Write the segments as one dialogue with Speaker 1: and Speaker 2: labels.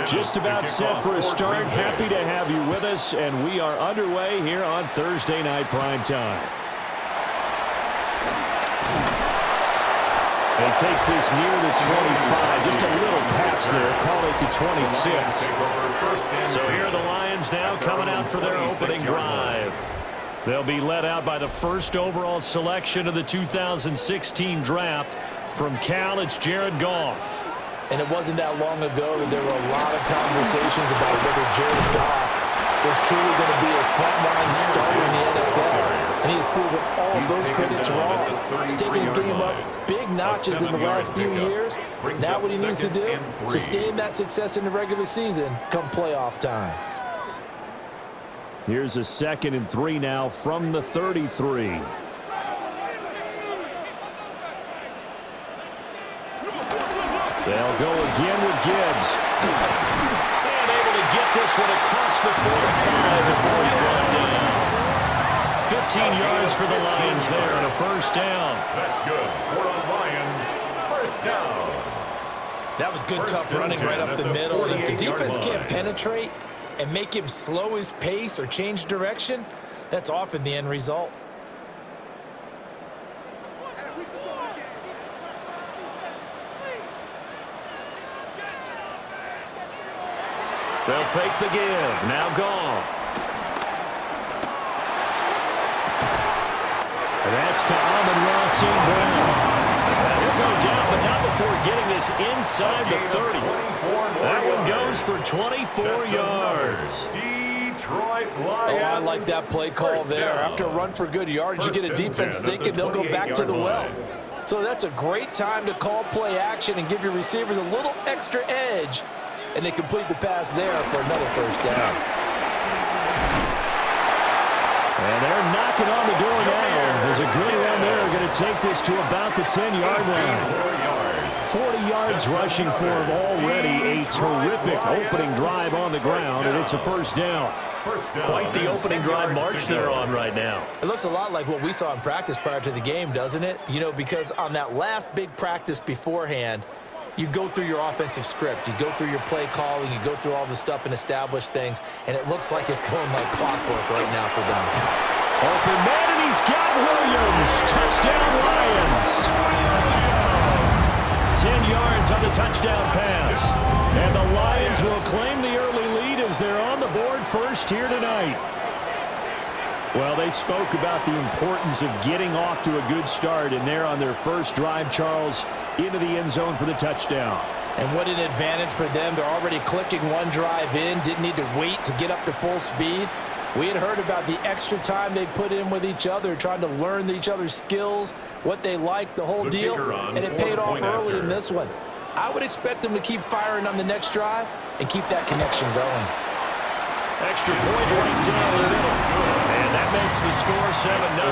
Speaker 1: Just about set for a start. Happy to have you with us, and we are underway here on Thursday Night Primetime. He takes this near the 25, just a little pass there, call it the 26. So here are the Lions now coming out for their opening drive. They'll be led out by the first overall selection of the 2016 draft. From Cal, it's Jared Goff.
Speaker 2: And it wasn't that long ago that there were a lot of conversations about whether Jared Goff was truly going to be a frontline starter in the NFL. And he has proven all of those critics wrong. He's taken his game up big notches in the last few years. Now what he needs to do, sustain that success in the regular season come playoff time.
Speaker 1: Here's a 2nd and 3 now from the 33. They'll go again with Gibbs. And able to get this one across the 45 before he's brought down. 15 yards for the Lions there and a first down.
Speaker 3: That's good for the Lions. First down.
Speaker 4: That was good, tough running right up the middle. And if the defense can't penetrate and make him slow his pace or change direction, that's often the end result.
Speaker 1: They'll fake the give. Now Goff. And that's to Amon-Ra St. Brown. He'll go down, but not before getting this inside the 30. That one goes for 24 yards.
Speaker 2: Oh, I like that play call there. After a run for good yards, you get a defense thinking they'll go back to the well. So that's a great time to call play action and give your receivers a little extra edge. And they complete the pass there for another first down.
Speaker 1: And they're knocking on the door now. There's a good run there. Going to take this to about the 10-yard line. 40 yards rushing for him already. A terrific opening drive on the ground, and it's a first down.
Speaker 5: Quite the opening drive march they're on right now.
Speaker 4: It looks a lot like what we saw in practice prior to the game, doesn't it? You know, because on that last big practice beforehand, you go through your offensive script, you go through your play calling, you go through all the stuff and establish things, and it looks like it's going like clockwork right now for them.
Speaker 1: Open man, and he's got Williams. Touchdown, Lions. 10 yards on the touchdown pass. And the Lions will claim the early lead as they're on the board first here tonight. Well, they spoke about the importance of getting off to a good start, and they're on their first drive, Charles, into the end zone for the touchdown.
Speaker 2: And what an advantage for them. They're already clicking one drive in, didn't need to wait to get up to full speed. We had heard about the extra time they put in with each other, trying to learn each other's skills, what they like, the whole deal, and it paid off early in this one. I would expect them to keep firing on the next drive and keep that connection going.
Speaker 1: Extra point right down the middle. And that makes the score 7-0.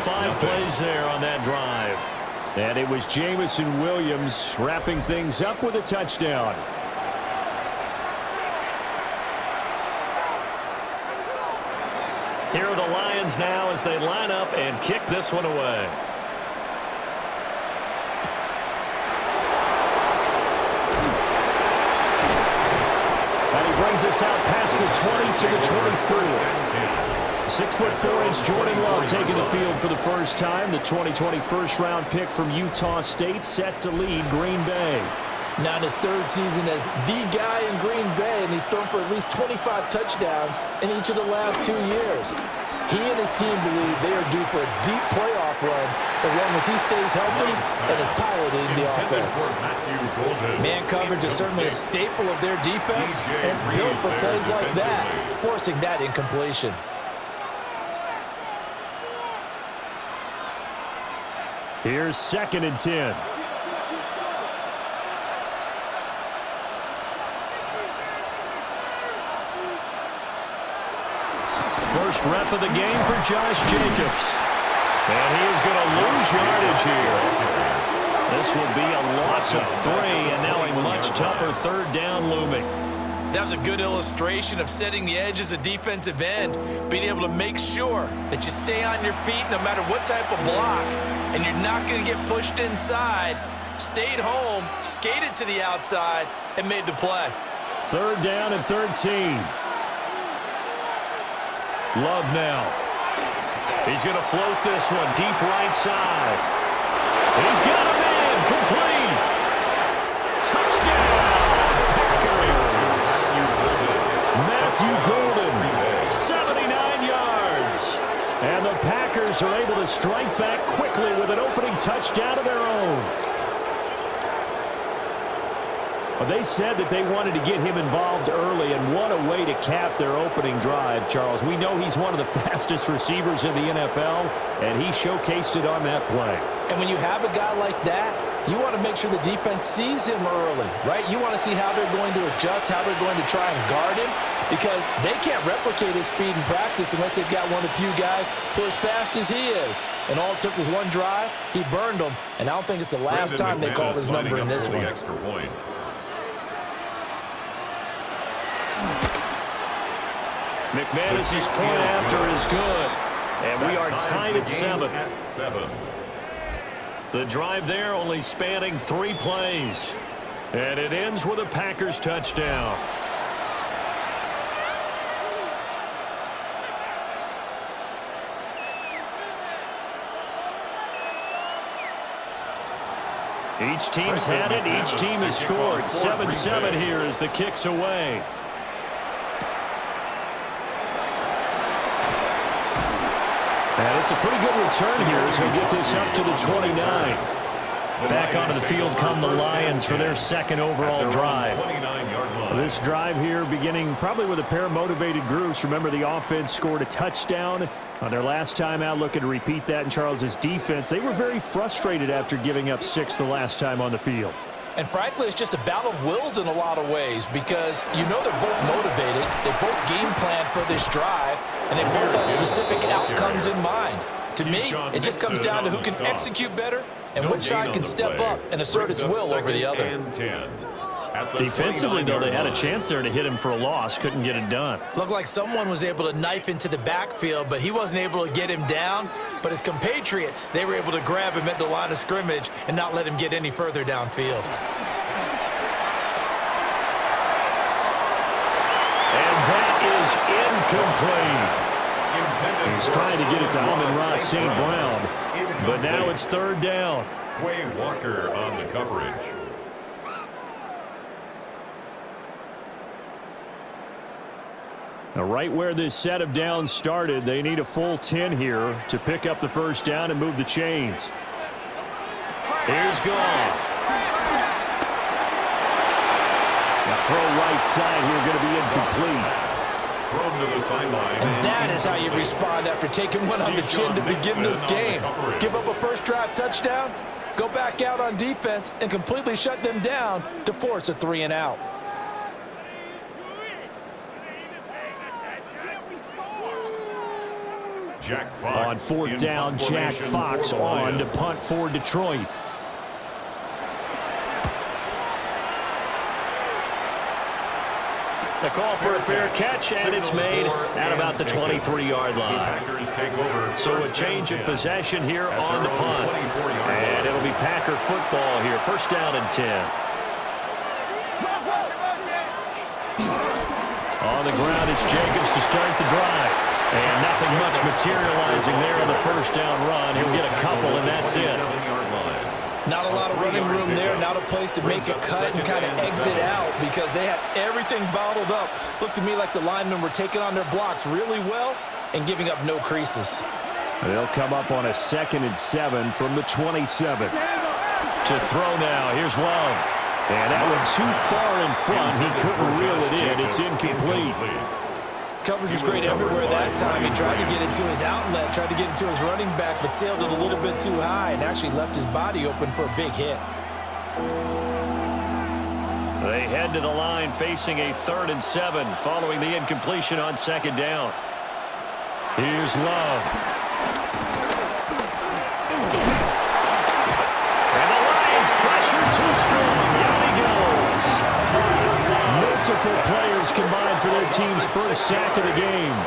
Speaker 1: 5 plays there on that drive. And it was Jameson Williams wrapping things up with a touchdown. Here are the Lions now as they line up and kick this one away. Brings us out past the 20 to the 24. 6'4" Jordan Love taking the field for the first time. The 2020 first-round pick from Utah State set to lead Green Bay.
Speaker 2: Now in his 3rd season as the guy in Green Bay, and he's thrown for at least 25 touchdowns in each of the last 2 years. He and his team believe they are due for a deep playoff run as long as he stays healthy and is piloting the offense.
Speaker 4: Man coverage is certainly a staple of their defense,
Speaker 2: and it's built for plays like that, forcing that incompletion.
Speaker 1: Here's 2nd and 10. First rep of the game for Josh Jacobs. And he is going to lose yardage here. This will be a loss of 3, and now a much tougher 3rd down looming.
Speaker 4: That was a good illustration of setting the edge as a defensive end, being able to make sure that you stay on your feet no matter what type of block, and you're not going to get pushed inside stayed home, skated to the outside, and made the play.
Speaker 1: 3rd down and 13. Love now. He's going to float this one deep right side. He's got a man. Complete. Touchdown. Matthew Golden. 79 yards. And the Packers are able to strike back quickly with an opening touchdown of their own. Well, they said that they wanted to get him involved early, and what a way to cap their opening drive, Charles. We know he's one of the fastest receivers in the NFL, and he showcased it on that play.
Speaker 2: And when you have a guy like that, you want to make sure the defense sees him early, right? You want to see how they're going to adjust, how they're going to try and guard him, because they can't replicate his speed in practice unless they've got one of the few guys who are as fast as he is. And all it took was one drive. He burned them, and I don't think it's the last time they called his number in this one.
Speaker 1: McManus's point after is good, and we are tied at 7. The drive there only spanning 3 plays, and it ends with a Packers touchdown. Each team's had it. Each team has scored. 7-7 here as the kick's away. And it's a pretty good return here as we get this up to the 29. Back onto the field come the Lions for their 2nd overall drive. This drive here beginning probably with a pair of motivated groups. Remember, the offense scored a touchdown on their last time out. Looking to repeat that in Charles's defense. They were very frustrated after giving up 6 the last time on the field.
Speaker 2: And frankly, it's just a battle of wills in a lot of ways, because you know they're both motivated. They both game plan for this drive, and they both have specific outcomes in mind. To me, it just comes down to who can execute better and which side can step up and assert its will over the other.
Speaker 1: Defensively, though, they had a chance there to hit him for a loss. Couldn't get it done.
Speaker 4: Looked like someone was able to knife into the backfield, but he wasn't able to get him down. But his compatriots, they were able to grab him at the line of scrimmage and not let him get any further downfield.
Speaker 1: And that is incomplete. He's trying to get it to Amon-Ra St. Brown, but now it's 3rd down.
Speaker 3: Quay Walker on the coverage.
Speaker 1: Now, right where this set of downs started, they need a full 10 here to pick up the 1st down and move the chains. Here's Goff. Now, throw right side here, going to be incomplete.
Speaker 3: Thrown to the sideline.
Speaker 2: And that is how you respond after taking one on the chin to begin this game. Give up a first drive touchdown, go back out on defense, and completely shut them down to force a 3-and-out.
Speaker 3: Jack Fox
Speaker 1: On 4th down, Jack Fox on to punt for Detroit. The call for a fair catch, and it's made at about the 23-yard line. So a change of possession here on the punt. And it'll be Packer football here. 1st down and 10. On the ground, it's Jacobs to start the drive. And nothing much materializing there on the 1st down run. He'll get a couple, and that's it.
Speaker 4: Not a lot of running room there, not a place to make a cut and kind of exit out because they had everything bottled up. Looked to me like the linemen were taking on their blocks really well and giving up no creases.
Speaker 1: They'll come up on a 2nd and 7 from the 27. To throw now, here's Love. And that one too far in front. He couldn't reel it in. It's incomplete.
Speaker 2: Coverage was great everywhere that time. He tried to get it to his outlet, tried to get it to his running back, but sailed it a little bit too high and actually left his body open for a big hit.
Speaker 1: They head to the line facing a 3rd and 7 following the incompletion on 2nd down. Here's Love. And the Lions pressure too strong. Down he goes. Multiple players combined for their team's 1st sack of the game.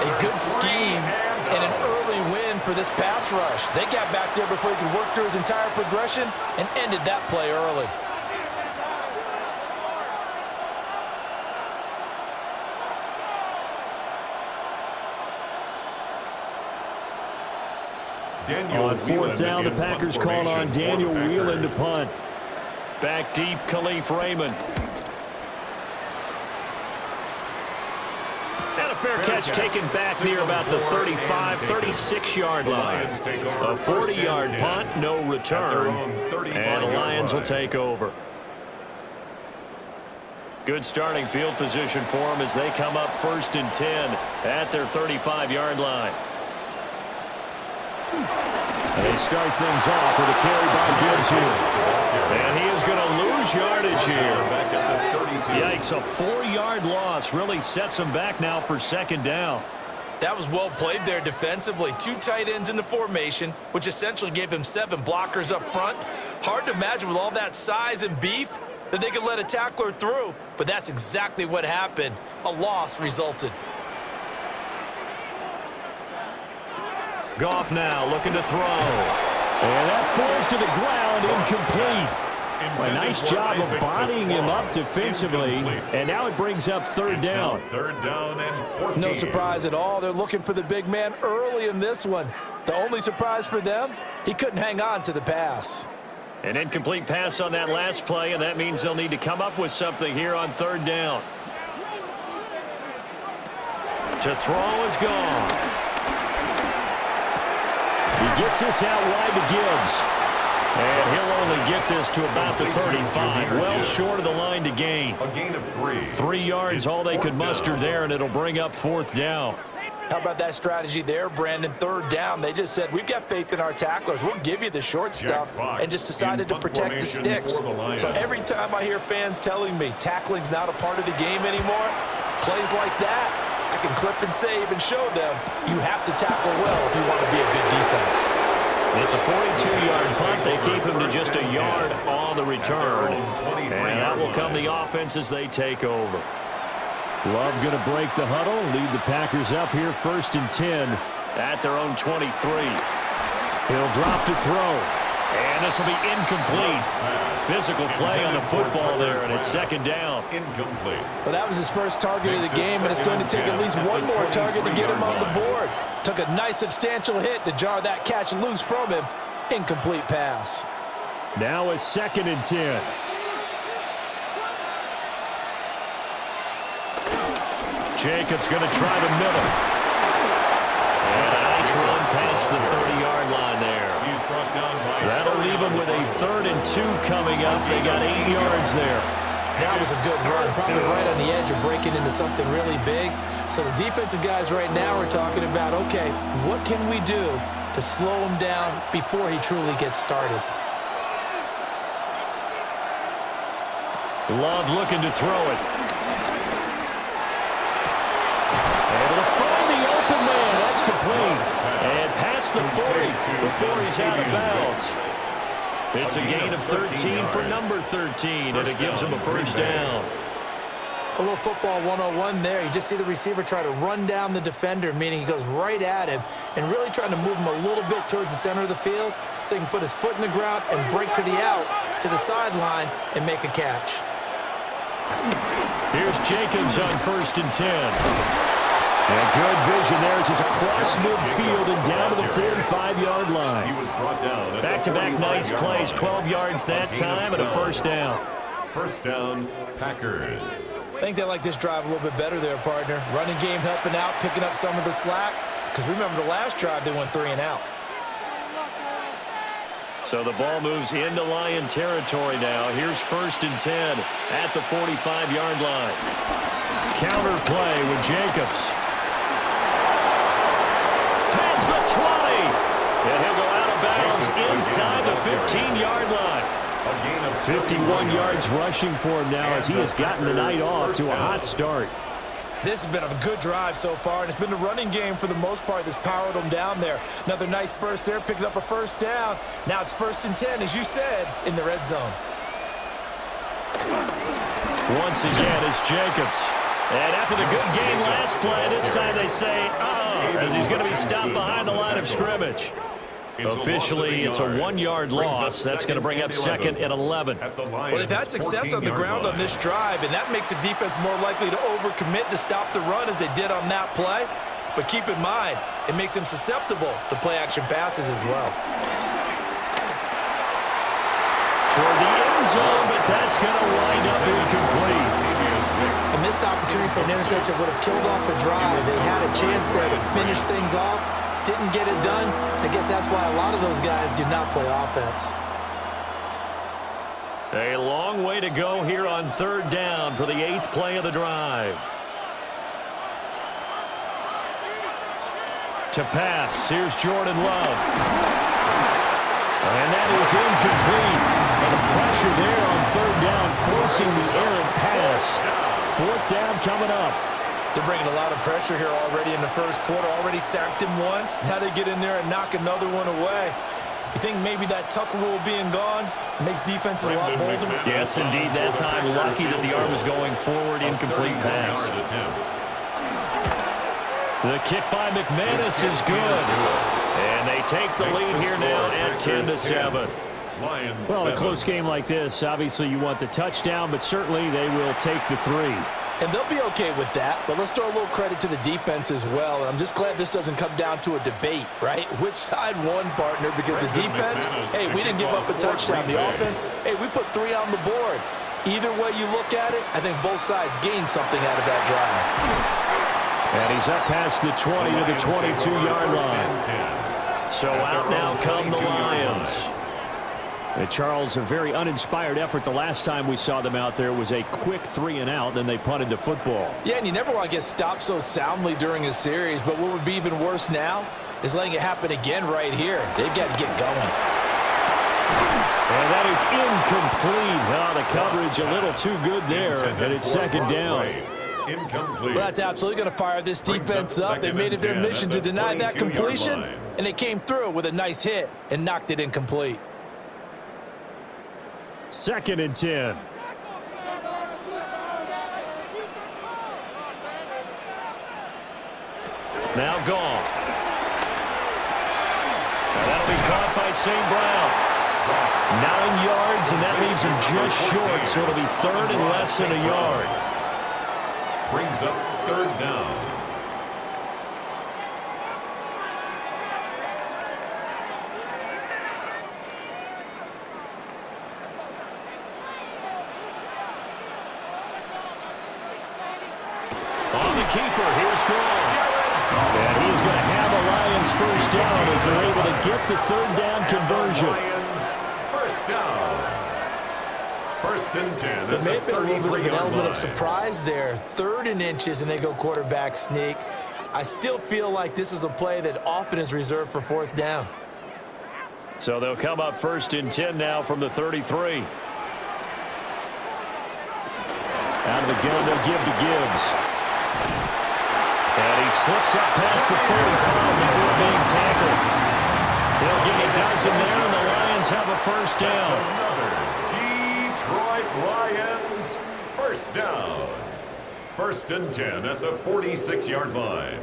Speaker 2: A good scheme and an early win
Speaker 4: for this pass rush. They got back there before he could work through his entire progression and ended that play early.
Speaker 1: On fourth down, the Packers call on Daniel Whelan to punt. Back deep, Khalif Raymond. And a fair catch taken back near about the 35, 36-yard line. A 40-yard punt, no return. And the Lions will take over. Good starting field position for them as they come up 1st and 10 at their 35-yard line. They start things off with a carry by Gibbs here. And he is going to lose yardage here. Yikes, a 4-yard loss really sets him back now for 2nd down.
Speaker 4: That was well played there defensively. 2 tight ends in the formation, which essentially gave him 7 blockers up front. Hard to imagine with all that size and beef that they could let a tackler through, but that's exactly what happened. A loss resulted.
Speaker 1: Goff now looking to throw. And that falls to the ground, incomplete. A nice job of bodying him up defensively, and now it brings up 3rd down.
Speaker 3: 3rd down and 14.
Speaker 4: No surprise at all. They're looking for the big man early in this one. The only surprise for them, he couldn't hang on to the pass.
Speaker 1: An incomplete pass on that last play, and that means they'll need to come up with something here on 3rd down. To throw is gone. He gets this out wide to Gibbs. And he'll only get this to about the 35. Well short of the line to gain.
Speaker 3: A gain of 3.
Speaker 1: 3 yards, all they could muster there, and it'll bring up 4th down.
Speaker 4: How about that strategy there, Brandon? 3rd down. They just said, we've got faith in our tacklers. We'll give you the short stuff, and just decided to protect the sticks. So every time I hear fans telling me tackling's not a part of the game anymore, plays like that, I can clip and save and show them you have to tackle well if you want to be a good defense.
Speaker 1: It's a 42-yard punt. They keep him to just a yard on the return. And that will come the offense as they take over. Love going to break the huddle, lead the Packers up here 1st and 10 at their own 23. He'll drop to throw. And this will be incomplete. Physical play on the football there, and it's 2nd down.
Speaker 3: Incomplete.
Speaker 4: Well, that was his first target of the game, and it's going to take at least one more target to get him on the board. Took a nice substantial hit to jar that catch loose from him. Incomplete pass.
Speaker 1: Now it's 2nd and 10. Jacobs going to try the middle. And a nice run past the 30-yard line there.
Speaker 3: He's brought down by
Speaker 1: That'll leave him with a 3rd and 2 coming up. They got 8 yards there.
Speaker 4: That was a good run, probably right on the edge of breaking into something really big. So the defensive guys right now are talking about, okay, what can we do to slow him down before he truly gets started?
Speaker 1: Love looking to throw it. Able to find the open man. That's complete. And past the 40 before he's out of bounds. It's a gain of 13 for number 13, and it gives him a 1st down.
Speaker 4: A little football 101 there. You just see the receiver try to run down the defender, meaning he goes right at him and really trying to move him a little bit towards the center of the field so he can put his foot in the ground and break to the out, to the sideline, and make a catch.
Speaker 1: Here's Jacobs on 1st and 10. And good vision there as he's across midfield and down to the 45-yard line.
Speaker 3: He was brought down.
Speaker 1: Back-to-back nice plays, 12 yards that time and a 1st down.
Speaker 3: 1st down, Packers.
Speaker 4: I think they like this drive a little bit better there, partner. Running game helping out, picking up some of the slack. Because remember the last drive, they went 3 and out.
Speaker 1: So the ball moves into Lion territory now. Here's 1st and 10 at the 45-yard line. Counter play with Jacobs. Past the 20. And he'll go out of bounds inside the 15-yard line. 51 yards rushing for him now as he has gotten the night off to a hot start.
Speaker 4: This has been a good drive so far, and it's been the running game for the most part that's powered them down there. Another nice burst there, picking up a 1st down. Now it's 1st and 10, as you said, in the red zone.
Speaker 1: Once again, it's Jacobs. And after the good game last play, this time they say, as he's going to be stopped behind the line of scrimmage. Officially, it's a 1-yard loss. That's going to bring up 2nd and 11.
Speaker 4: Well, they've had success on the ground on this drive, and that makes the defense more likely to overcommit to stop the run as they did on that play. But keep in mind, it makes them susceptible to play-action passes as well.
Speaker 1: Toward the end zone, but that's going to wind up incomplete.
Speaker 2: A missed opportunity for an interception would have killed off a drive. They had a chance there to finish things off. Didn't get it done. I guess that's why a lot of those guys do not play offense.
Speaker 1: A long way to go here on 3rd down for the 8th play of the drive. To pass, here's Jordan Love. And that is incomplete. And the pressure there on 3rd down, forcing the errant pass. 4th down coming up.
Speaker 4: They're bringing a lot of pressure here already in the first quarter. Already sacked him once. Now they get in there and knock another one away. You think maybe that Tucker rule being gone makes defenses a lot bolder?
Speaker 1: Yes, indeed. That time, lucky that the arm was going forward. Incomplete pass. The kick by McManus is good. And they take the lead here now at 10-7.
Speaker 5: Well, a close game like this, obviously you want the touchdown, but certainly they will take the 3.
Speaker 2: And they'll be okay with that, but let's throw a little credit to the defense as well. And I'm just glad this doesn't come down to a debate, right? Which side won, partner? Because the defense, hey, we didn't give up a touchdown. The offense, hey, we put 3 on the board. Either way you look at it, I think both sides gained something out of that drive.
Speaker 1: And he's up past the 20 to the 22-yard line. So out now come the Lions.
Speaker 5: And Charles, a very uninspired effort the last time we saw them out there was a quick 3-and-out, then they punted the football.
Speaker 2: Yeah, and you never want to get stopped so soundly during a series, but what would be even worse now is letting it happen again right here. They've got to get going.
Speaker 1: And that is incomplete. Oh, the coverage a little too good there, and it's 2nd down.
Speaker 2: Well, that's absolutely going to fire this defense up. They made it their mission to deny that completion, and they came through with a nice hit and knocked it incomplete.
Speaker 5: 2nd and 10.
Speaker 1: Now gone. And that'll be caught by St. Brown. 9 yards, and that leaves him just short, so it'll be 3rd and less than a yard.
Speaker 3: Brings up 3rd down.
Speaker 1: On the keeper, here's Gronk. And he's going to have a Lions 1st down as they're able to get the 3rd down conversion.
Speaker 3: Lions 1st down. 1st and 10.
Speaker 2: There may have been a little bit of an element
Speaker 3: line.
Speaker 2: of surprise there. 3rd and inches, and they go quarterback sneak. I still feel like this is a play that often is reserved for 4th down.
Speaker 1: So they'll come up 1st and 10 now from the 33. Out of the gun, they'll give to Gibbs. And he slips up past the 45 before being tackled. He'll get a dozen there, and the Lions have a 1st down.
Speaker 3: Another Detroit Lions 1st down. 1st and 10 at the 46-yard line.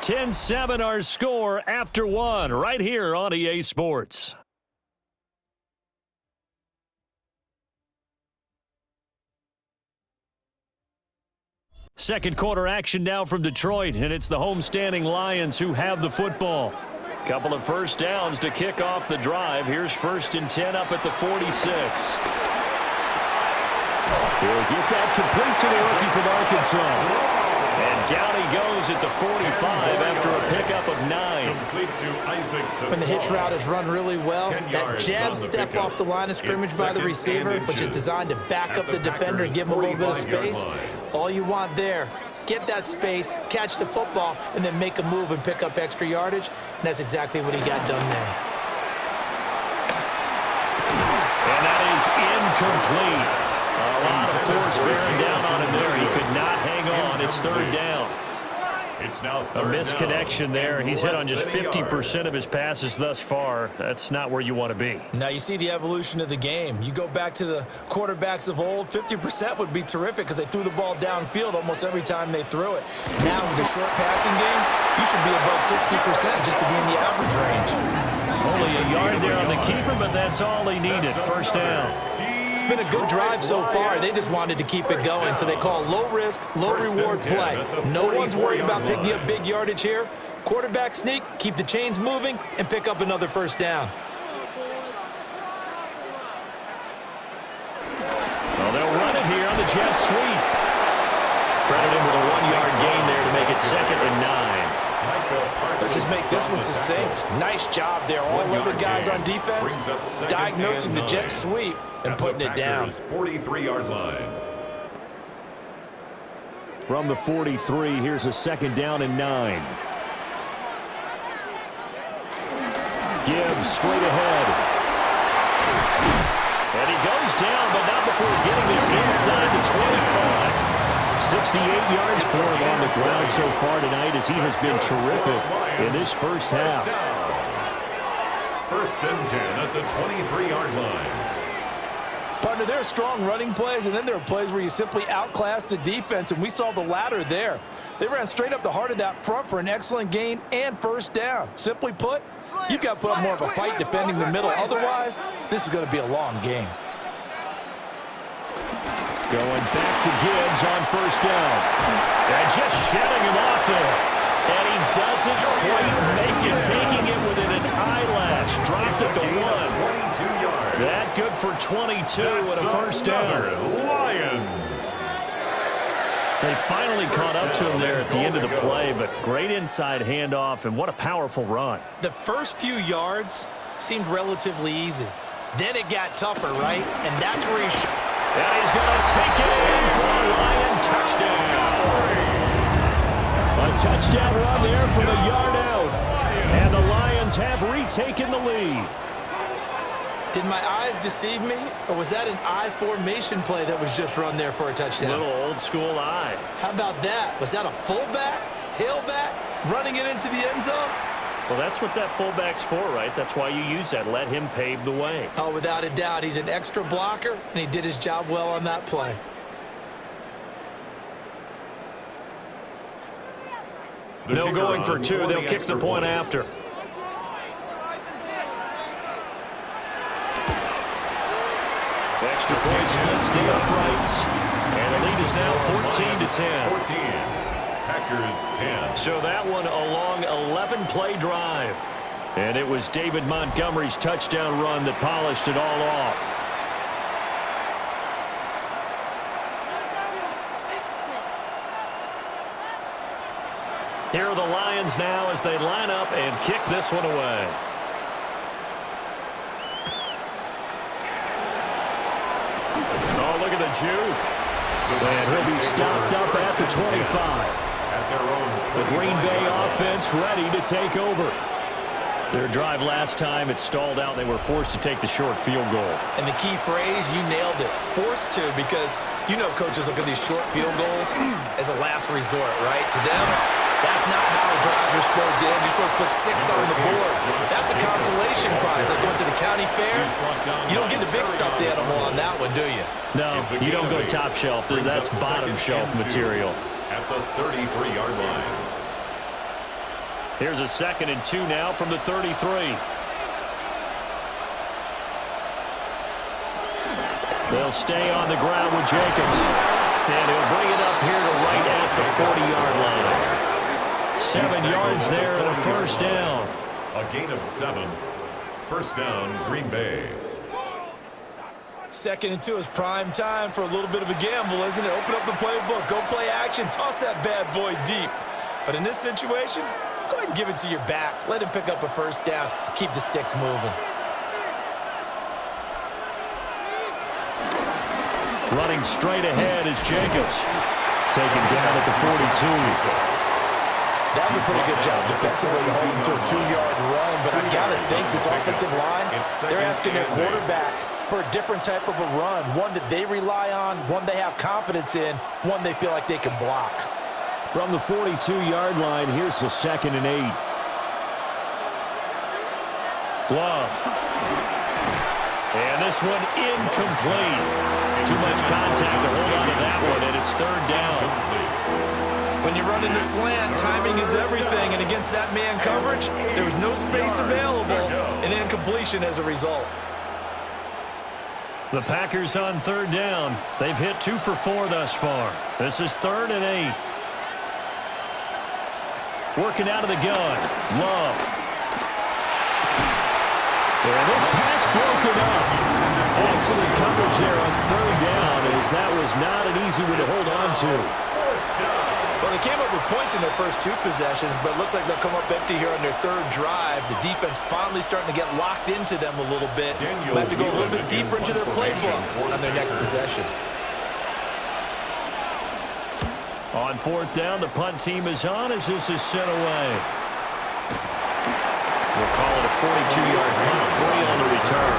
Speaker 1: $10-7 our score after 1 right here on EA Sports. Second quarter action now from Detroit, and it's the homestanding Lions who have the football. Couple of 1st downs to kick off the drive. Here's 1st and 10 up at the 46. He'll get that complete to the rookie from Arkansas. And down he goes at the 45 after a pickup of 9.
Speaker 2: When the hitch route is run really well, that jab step off the line of scrimmage by the receiver, which is designed to back up the defender and give him a little bit of space, all you want there, get that space, catch the football, and then make a move and pick up extra yardage, and that's exactly what he got done there.
Speaker 1: And that is incomplete. A lot of force bearing down on him there. He could not hang on. It's 3rd down.
Speaker 3: It's now
Speaker 1: A misconnection there. He's hit on just 50% of his passes thus far. That's not where you want to be.
Speaker 4: Now you see the evolution of the game. You go back to the quarterbacks of old, 50% would be terrific because they threw the ball downfield almost every time they threw it. Now with the short passing game, you should be above 60% just to be in the average range.
Speaker 1: Only a yard there on the keeper, but that's all he needed. First down.
Speaker 4: It's been a good drive so far. They just wanted to keep it going, so they call low-risk, low-reward play. No one's worried about picking up big yardage here. Quarterback sneak, keep the chains moving, and pick up another first down.
Speaker 1: Well, they'll run it here on the jet sweep. Credit him with a 1-yard gain there to make it 2nd and 9.
Speaker 2: Let's just make this one succinct. Nice job there. All 11 guys on defense diagnosing the jet sweep and putting it down.
Speaker 3: 43-yard line.
Speaker 5: From the 43, here's a 2nd down and 9. Gibbs straight ahead.
Speaker 1: And he goes down, but not before getting this inside the 25.
Speaker 5: 68 yards for him on the ground so far tonight as he has been terrific in this first half.
Speaker 3: 1st and 10 at the 23-yard line.
Speaker 2: Partner, there are strong running plays, and then there are plays where you simply outclass the defense, and we saw the latter there. They ran straight up the heart of that front for an excellent gain and first down. Simply put, you've got to put up more of a fight defending the middle. Otherwise, this is going to be a long game.
Speaker 5: Going back to Gibbs on first down.
Speaker 1: And just shedding him off there. And he doesn't quite make it, taking it within an eyelash. Dropped it to 1.
Speaker 3: 22 yards.
Speaker 1: That good for 22 and a first down.
Speaker 3: Lions.
Speaker 1: They finally caught up to him there at the end of the play, but great inside handoff, and what a powerful run.
Speaker 4: The first few yards seemed relatively easy. Then it got tougher, right? And that's where he
Speaker 1: And he's going to take it in for a Lion touchdown.
Speaker 5: A touchdown run there from a yard out. And the Lions have retaken the lead.
Speaker 4: Did my eyes deceive me, or was that an I formation play that was just run there for a touchdown?
Speaker 1: Little old school eye.
Speaker 4: How about that? Was that a fullback, tailback, running it into the end zone?
Speaker 1: Well, that's what that fullback's for, right? That's why you use that. Let him pave the way.
Speaker 4: Oh, without a doubt. He's an extra blocker, and he did his job well on that play.
Speaker 1: No going for 2. They'll kick the point after. Extra point splits the uprights. And the lead is now 14-10.
Speaker 3: 14. Packers 10.
Speaker 1: So that one a long 11-play drive. And it was David Montgomery's touchdown run that polished it all off. Here are the Lions now as they line up and kick this one away. Oh, look at the juke.
Speaker 5: And he'll be stopped up at the 25. The Green Bay offense ready to take over.
Speaker 1: Their drive last time, it stalled out. They were forced to take the short field goal.
Speaker 4: And the key phrase, you nailed it, forced to, because you know coaches look at these short field goals as a last resort, right? To them, that's not how drives are supposed to end. You're supposed to put 6 on the board. That's a consolation prize. Like going to the county fair, you don't get the big stuffed animal on that one, do you?
Speaker 1: No, you don't go top shelf. That's bottom shelf material.
Speaker 3: At the 33-yard line.
Speaker 1: Here's a 2nd and 2 now from the 33. They'll stay on the ground with Jacobs. And he'll bring it up here to right at the 40-yard line. 7 yards there and a first down.
Speaker 3: A gain of 7. First down, Green Bay.
Speaker 4: 2nd and 2 is prime time for a little bit of a gamble, isn't it? Open up the playbook, go play action, toss that bad boy deep. But in this situation, go ahead and give it to your back. Let him pick up a first down. Keep the sticks moving.
Speaker 1: Running straight ahead is Jacobs. Taken down at the 42.
Speaker 2: That was a pretty good job defensively to hold him to a 2-yard run, but I've got to think this offensive line, they're asking their quarterback for a different type of a run, one that they rely on, one they have confidence in, one they feel like they can block.
Speaker 5: From the 42-yard line, here's the 2nd and 8. Glove. And this one incomplete. Too much contact to hold on to that one, and it's 3rd down.
Speaker 4: When you run into slant, timing is everything, and against that man coverage, there was no space available, and incompletion as a result.
Speaker 1: The Packers on 3rd down. They've hit 2 for 4 thus far. This is 3rd and 8. Working out of the gun. Love. And this pass broken up. Excellent coverage there on 3rd down, as that was not an easy one to hold on to.
Speaker 4: Well, they came up with points in their first 2 possessions, but it looks like they'll come up empty here on their 3rd drive. The defense finally starting to get locked into them a little bit. They'll have to go a little bit deeper into their playbook on their next possession.
Speaker 1: On 4th down, the punt team is on as this is sent away. We'll call it a 42-yard punt, 3 on the return.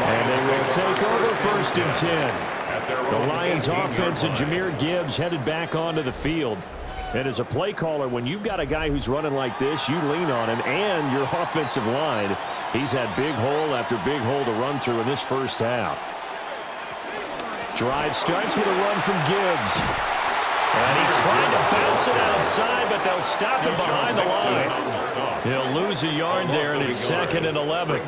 Speaker 1: And they will take over 1st and 10. The Lions offense and Jahmyr Gibbs headed back onto the field. And as a play caller, when you've got a guy who's running like this, you lean on him and your offensive line. He's had big hole after big hole to run through in this first half. Drive starts with a run from Gibbs. And he tried to bounce it outside, but they'll stop him behind the line. He'll lose a yard there, and it's 2nd and 11.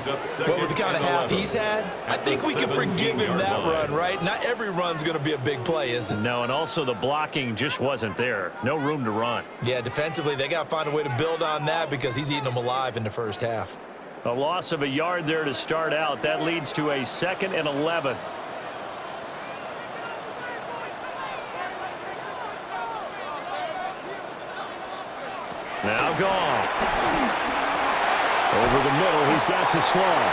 Speaker 4: Well, with the kind of half he's had, I think we can forgive him that run, right? Not every run's going to be a big play, is it?
Speaker 1: No, and also the blocking just wasn't there. No room to run.
Speaker 4: Yeah, defensively, they got to find a way to build on that because he's eating them alive in the first half.
Speaker 1: A loss of a yard there to start out. That leads to a 2nd and 11. Now Goff. Over the middle, he's got to slow.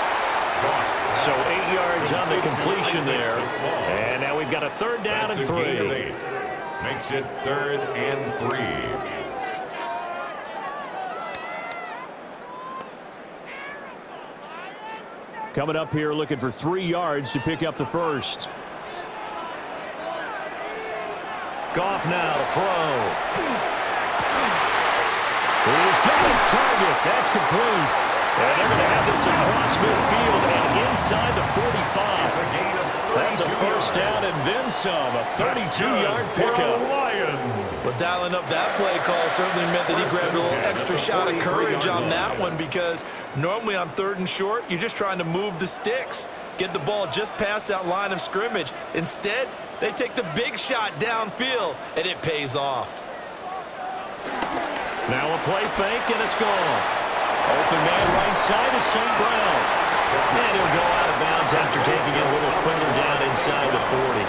Speaker 1: So 8 yards on the completion there. And now we've got a 3rd down and 3.
Speaker 3: Makes it 3rd and 3.
Speaker 5: Coming up here looking for 3 yards to pick up the first.
Speaker 1: Goff now to throw. He's got his target. That's complete. And they're going to have this across midfield and inside the 45. That's a 1st down and then some. A 32-yard pickup.
Speaker 4: Well, dialing up that play call certainly meant that he grabbed a little extra shot of courage on that one because normally on 3rd and short, you're just trying to move the sticks, get the ball just past that line of scrimmage. Instead, they take the big shot downfield, and it pays off.
Speaker 1: Now a play fake, and it's gone. Open man right side is St. Brown. And he'll go out of bounds after taking it a little further down inside the 40.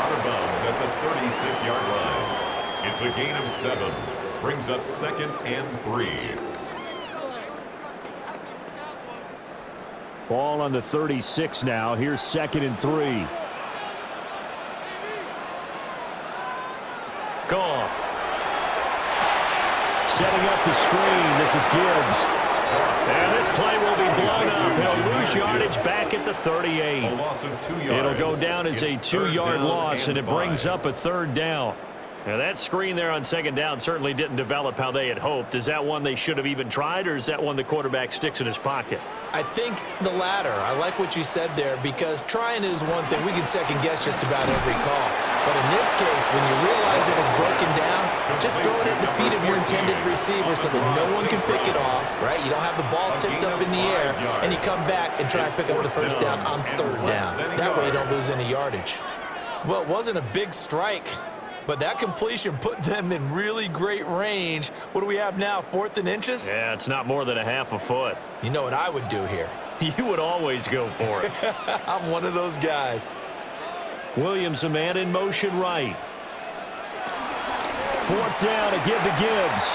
Speaker 3: Out of bounds at the 36-yard line. It's a gain of 7. Brings up 2nd and 3.
Speaker 5: Ball on the 36 now. Here's 2nd and 3.
Speaker 1: Gone.
Speaker 5: Setting up the screen. This is Gibbs.
Speaker 1: And this play will be blown up. He'll lose yardage back at the 38.
Speaker 3: A loss of 2 yards.
Speaker 1: It'll go down as a 2-yard loss, and it brings
Speaker 3: 5.
Speaker 1: up a 3rd down. Now, that screen there on 2nd down certainly didn't develop how they had hoped. Is that one they should have even tried, or is that one the quarterback sticks in his pocket?
Speaker 4: I think the latter. I like what you said there because trying is one thing. We can second-guess just about every call. But in this case, when you realize it is broken down, just throw it at the feet of your intended receiver so that no one can pick it off, right? You don't have the ball tipped up in the air, and you come back and try and pick up the 1st down on 3rd down. That way you don't lose any yardage. Well, it wasn't a big strike, but that completion put them in really great range. What do we have now, 4th and inches?
Speaker 1: Yeah, it's not more than a half a foot.
Speaker 4: You know what I would do here?
Speaker 1: You would always go for it.
Speaker 4: I'm one of those guys.
Speaker 1: Williams, a man in motion right. 4th down to give to Gibbs.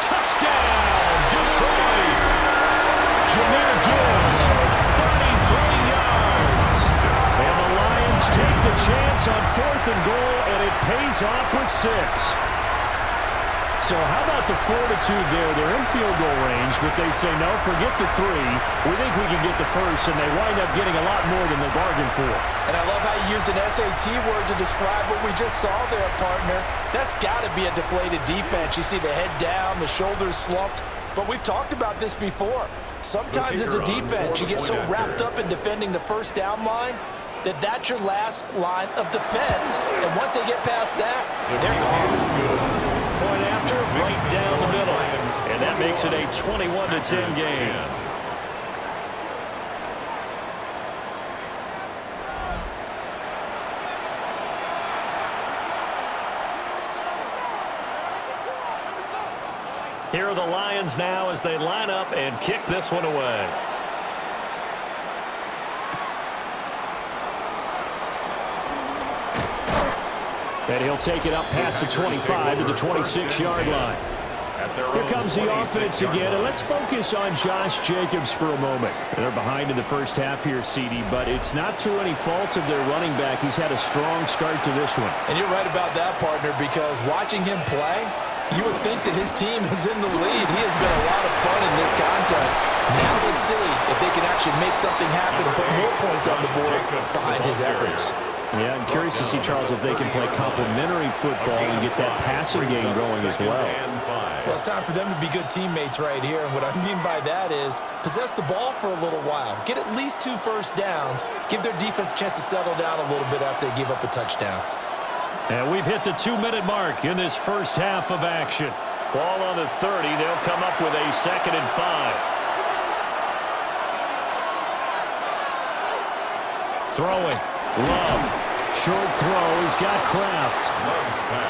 Speaker 1: Touchdown, Detroit. Jahmyr Gibbs, 33 yards. And the Lions take the chance on 4th and goal, and it pays off with 6.
Speaker 5: So how about the fortitude there? They're in field goal range, but they say, no, forget the 3. We think we can get the first, and they wind up getting a lot more than they bargained for.
Speaker 2: And I love how you used an SAT word to describe what we just saw there, partner. That's got to be a deflated defense. You see the head down, the shoulders slumped. But we've talked about this before. Sometimes as a defense, you get so wrapped up in defending the first down line that's your last line of defense. And once they get past that, they're gone.
Speaker 1: Point after, right down the middle. And that makes it a 21-10 game. Here are the Lions now as they line up and kick this one away.
Speaker 5: And he'll take it up past the 25 to the 26-yard line. Here comes the offense again, and let's focus on Josh Jacobs for a moment. They're behind in the first half here, CD, but it's not to any fault of their running back. He's had a strong start to this one.
Speaker 2: And you're right about that, partner, because watching him play, you would think that his team is in the lead. He has been a lot of fun in this contest. Now let's see if they can actually make something happen and put more points on the board behind his efforts.
Speaker 5: Yeah, I'm curious to see, Charles, if they can play complementary football and get that passing game going as well.
Speaker 4: Well, it's time for them to be good teammates right here, and what I mean by that is possess the ball for a little while. Get at least 2 first downs. Give their defense a chance to settle down a little bit after they give up a touchdown.
Speaker 1: And we've hit the 2-minute mark in this first half of action. Ball on the 30. They'll come up with a 2nd and 5. Throwing. Love. Short throw. He's got Kraft.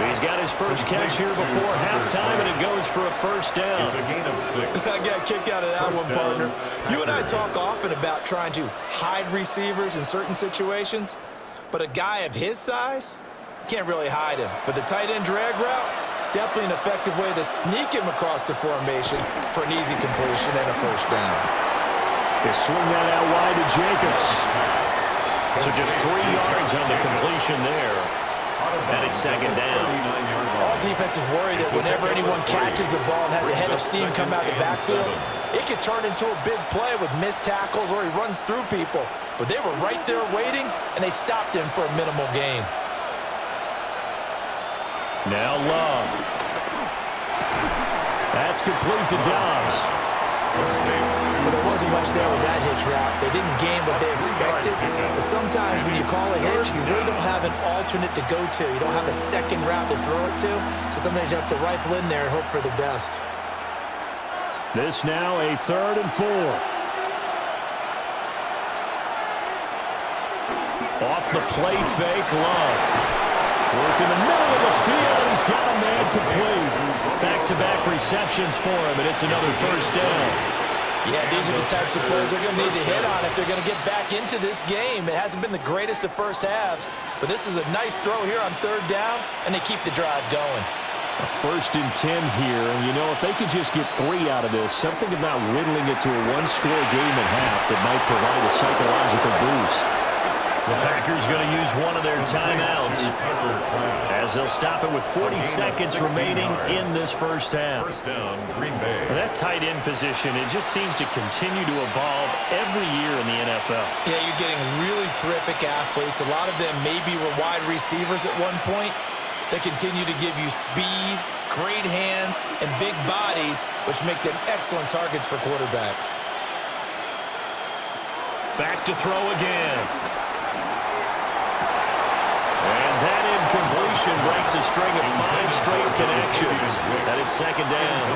Speaker 1: He's got his first catch here before halftime, and it goes for a first down.
Speaker 3: It's a gain of 6.
Speaker 4: I got a kick out of that one, partner. You and I talk often about trying to hide receivers in certain situations, but a guy of his size, can't really hide him. But the tight end drag route, definitely an effective way to sneak him across the formation for an easy completion and a first down.
Speaker 5: They swing that out wide to Jacobs.
Speaker 1: So just 3 yards on the completion there. And it's 2nd down.
Speaker 2: All defenses worry that whenever anyone catches the ball and has a head of steam come out of the backfield, it could turn into a big play with missed tackles or he runs through people. But they were right there waiting, and they stopped him for a minimal gain.
Speaker 5: Now Love. That's complete to Dobbs.
Speaker 2: Well, there wasn't much there with that hitch route. They didn't gain what they expected. But sometimes when you call a hitch, you really don't have an alternate to go to. You don't have a second route to throw it to. So sometimes you have to rifle in there and hope for the best.
Speaker 5: This now a 3rd and 4. Off the play fake, Love. Work in the middle of the field, and he's got a man complete. Back-to-back receptions for him, and it's another first down.
Speaker 2: Yeah, these are the types of plays they're going to need to hit on if they're going to get back into this game. It hasn't been the greatest of first halves, but this is a nice throw here on 3rd down, and they keep the drive going.
Speaker 5: A 1st and 10 here, and you know, if they could just get 3 out of this, something about whittling it to a 1-score game at half that might provide a psychological boost.
Speaker 1: The Packers going to use one of their timeouts as they'll stop it with 40 seconds remaining in this first half.
Speaker 3: First down, Green Bay.
Speaker 1: That tight end position, it just seems to continue to evolve every year in the NFL.
Speaker 4: Yeah, you're getting really terrific athletes. A lot of them maybe were wide receivers at one point. They continue to give you speed, great hands, and big bodies, which make them excellent targets for quarterbacks.
Speaker 1: Back to throw again. And that incompletion breaks a string of 5 straight connections. And it's 2nd down.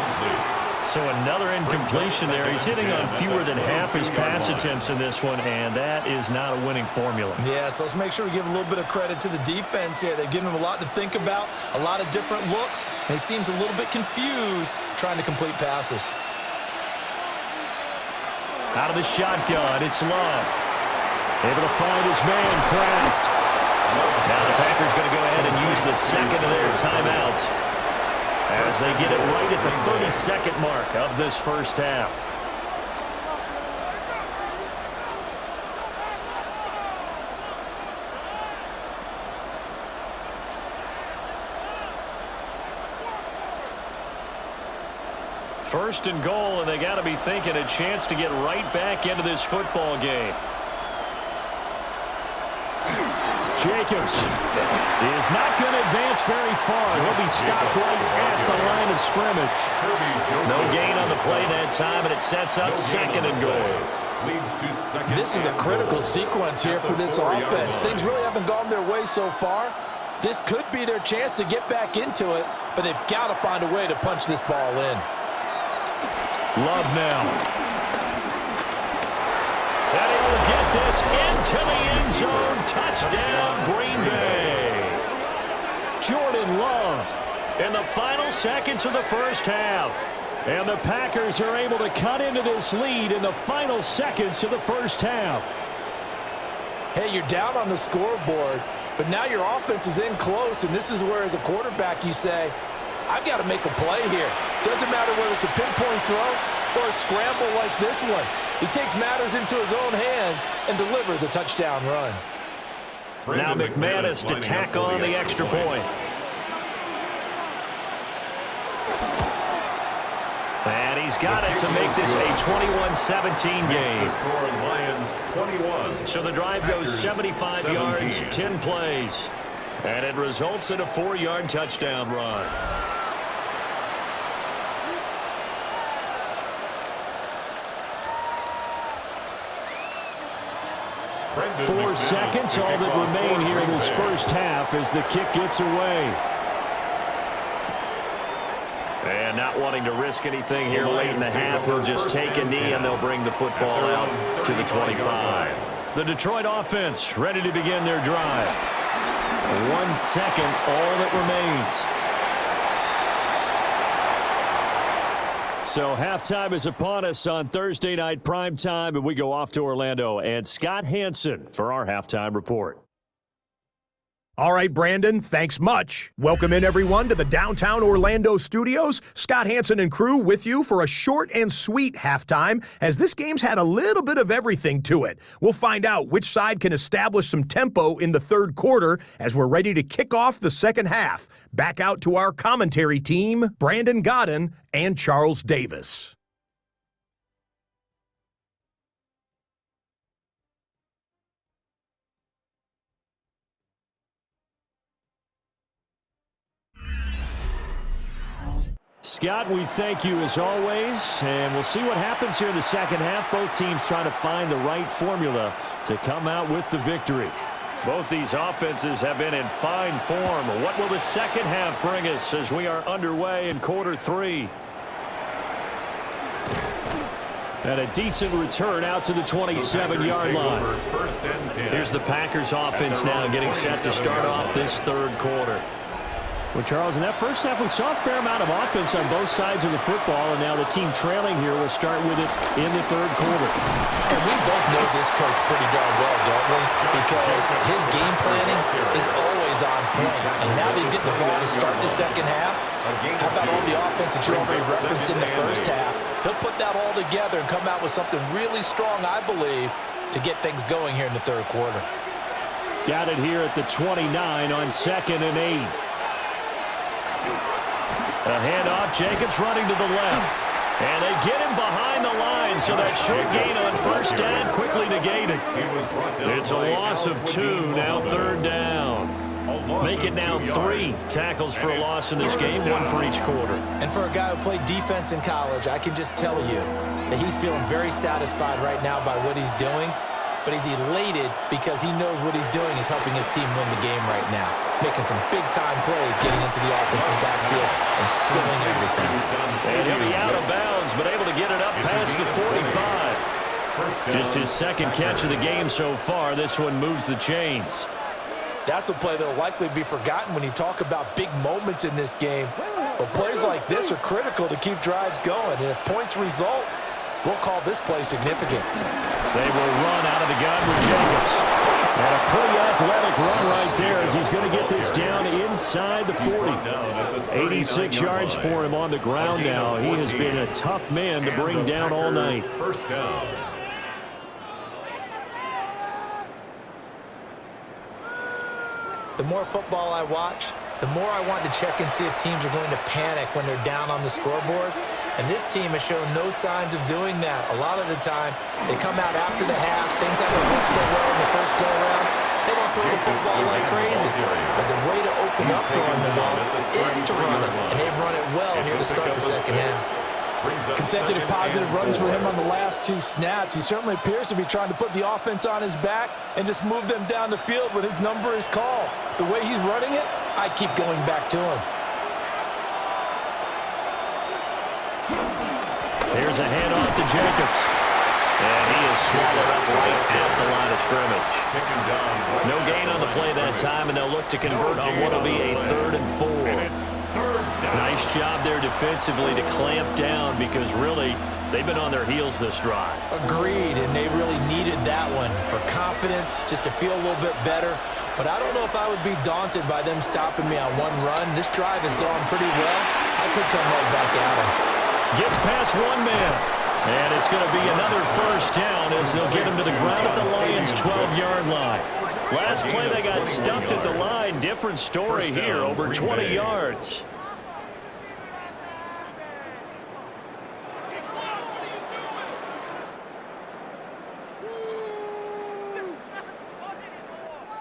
Speaker 1: So another incompletion there. He's hitting on fewer than half his pass attempts in this one, and that is not a winning formula.
Speaker 4: Yeah, so let's make sure we give a little bit of credit to the defense here. They've given him a lot to think about, a lot of different looks, and he seems a little bit confused trying to complete passes.
Speaker 1: Out of the shotgun, it's Love. Able to find his man, Kraft. Now the Packers going to go ahead and use the 2nd of their timeouts as they get it right at the 32nd mark of this first half. First and goal, and they got to be thinking a chance to get right back into this football game.
Speaker 5: Jacobs is not going to advance very far. He'll be stopped right at the line of scrimmage.
Speaker 1: No gain on the play that time, and it sets up second and goal.
Speaker 2: This is a critical sequence here for this offense. Things really haven't gone their way so far. This could be their chance to get back into it, but they've got to find a way to punch this ball in.
Speaker 1: Love now. And he'll get this into the end zone. Touchdown, Green Bay.
Speaker 5: Jordan Love
Speaker 1: In the final seconds of the first half.
Speaker 5: And the Packers are able to cut into this lead in the final seconds of the first half.
Speaker 2: Hey, you're down on the scoreboard, but now your offense is in close, and this is where, as a quarterback, you say, I've got to make a play here. Doesn't matter whether it's a pinpoint throw or a scramble like this one. He takes matters into his own hands and delivers a touchdown run.
Speaker 1: Now McManus to tack on the extra point. And he's got it to make this a 21-17 game. So the drive goes 75 yards, 10 plays. And it results in a 4-yard touchdown run.
Speaker 5: 4 seconds, all that remain here in this first half as the kick gets away.
Speaker 1: And not wanting to risk anything here late in the half, he'll just take a knee and they'll bring the football out to the 25. The Detroit offense ready to begin their drive.
Speaker 5: 1 second, all that remains. So halftime is upon us on Thursday night primetime, and we go off to Orlando. And Scott Hansen for our halftime report.
Speaker 6: All right, Brandon, thanks much. Welcome in, everyone, to the downtown Orlando studios. Scott Hansen and crew with you for a short and sweet halftime, as this game's had a little bit of everything to it. We'll find out which side can establish some tempo in the third quarter as we're ready to kick off the second half. Back out to our commentary team, Brandon Godden and Charles Davis.
Speaker 5: Scott, we thank you as always, and we'll see what happens here in the second half. Both teams trying to find the right formula to come out with the victory.
Speaker 1: Both these offenses have been in fine form. What will the second half bring us as we are underway in quarter 3?
Speaker 5: And a decent return out to the 27-yard line.
Speaker 1: Here's the Packers offense now getting set to start off this third quarter.
Speaker 5: Well, Charles, in that first half, we saw a fair amount of offense on both sides of the football, and now the team trailing here will start with it in the third quarter.
Speaker 2: And we both know this coach pretty darn well, don't we? Because his game planning is always on point. And now that he's getting the ball to start the second half, how about all the offense that you already referenced in the first half? He'll put that all together and come out with something really strong, I believe, to get things going here in the third quarter.
Speaker 5: Got it here at the 29 on 2nd and 8.
Speaker 1: A handoff, Jacobs running to the left. And they get him behind the line, so that short gain on first down quickly negated. It's a loss of 2, now third down. Make it now 3 tackles for a loss in this game, 1 for each quarter.
Speaker 2: And for a guy who played defense in college, I can just tell you that he's feeling very satisfied right now by what he's doing. But he's elated because he knows what he's doing is helping his team win the game right now. Making some big-time plays, getting into the offense's backfield and spilling everything.
Speaker 1: And he'll be out of bounds, but able to get it up past the 45. Just his second catch of the game so far. This one moves the chains.
Speaker 2: That's a play that will likely be forgotten when you talk about big moments in this game. But plays like this are critical to keep drives going. And if points result, we'll call this play significant.
Speaker 1: They will run out of the gun with Jacobs.
Speaker 5: And a pretty athletic run right there as he's going to get this down inside the 40. 86 yards for him on the ground now. He has been a tough man to bring down all night.
Speaker 3: First down.
Speaker 2: The more football I watch, the more I want to check and see if teams are going to panic when they're down on the scoreboard.
Speaker 4: And this team has shown no signs of doing that. A lot of the time, they come out after the half. Things haven't worked so well in the first go-around. They don't throw the football like crazy. But the way to open up throwing the ball is to run it. And they've run it well here to start the second half.
Speaker 2: Consecutive positive runs for him on the last 2 snaps. He certainly appears to be trying to put the offense on his back and just move them down the field when his number is called. The way he's running it, I keep going back to him.
Speaker 5: Here's a handoff to Jacobs. And he is swallowed up right at the line of scrimmage. No gain on the play that time, and they'll look to convert on what will be a 3rd and 4. Nice job there defensively to clamp down because really they've been on their heels this drive.
Speaker 4: Agreed, and they really needed that one for confidence, just to feel a little bit better. But I don't know if I would be daunted by them stopping me on one run. This drive has gone pretty well. I could come right back at them.
Speaker 5: Gets past one man. And it's going to be another first down as they'll get him to the ground at the Lions' 12-yard line. Last play they got stuffed at the line. Different story here, over 20 yards.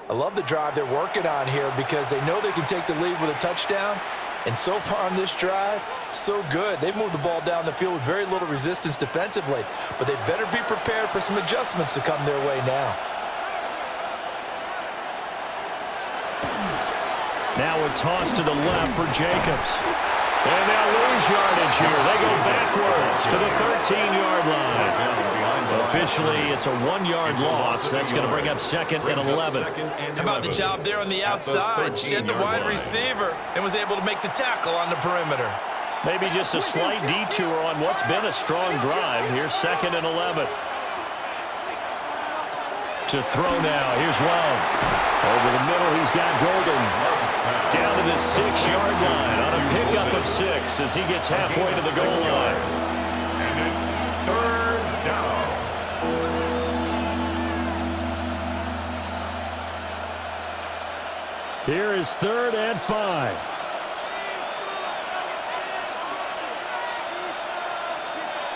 Speaker 4: I love the drive they're working on here because they know they can take the lead with a touchdown. And so far on this drive, so good. They've moved the ball down the field with very little resistance defensively. But they better be prepared for some adjustments to come their way now.
Speaker 5: Now a toss to the left for Jacobs. And they'll lose yardage here. They go backwards to the 13-yard line. Officially, it's a 1-yard loss. That's going to bring up 2nd and 11.
Speaker 4: How about the job there on the outside? Shed the wide receiver and was able to make the tackle on the perimeter.
Speaker 5: Maybe just a slight detour on what's been a strong drive. Here's 2nd and 11. To throw now. Here's Love. Over the middle, he's got Golden. Down to the 6-yard line on a pickup of 6 as he gets halfway to the goal line.
Speaker 3: And it's 3rd down.
Speaker 5: Here is 3rd and 5.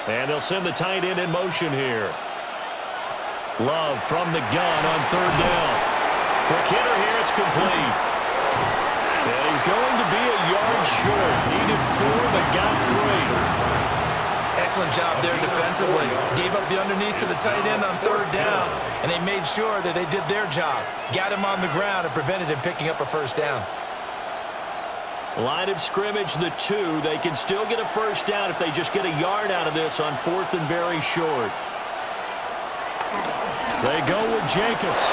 Speaker 5: And they'll send the tight end in motion here. Love from the gun on 3rd down. Quick hitter here, it's complete. And he's going to be a yard short. Needed 4, but got 3.
Speaker 4: Excellent job there defensively. Gave up the underneath to the tight end on 3rd down, and they made sure that they did their job. Got him on the ground and prevented him picking up a 1st down.
Speaker 5: Line of scrimmage, the 2. They can still get a 1st down if they just get a yard out of this on 4th and very short. They go with Jacobs.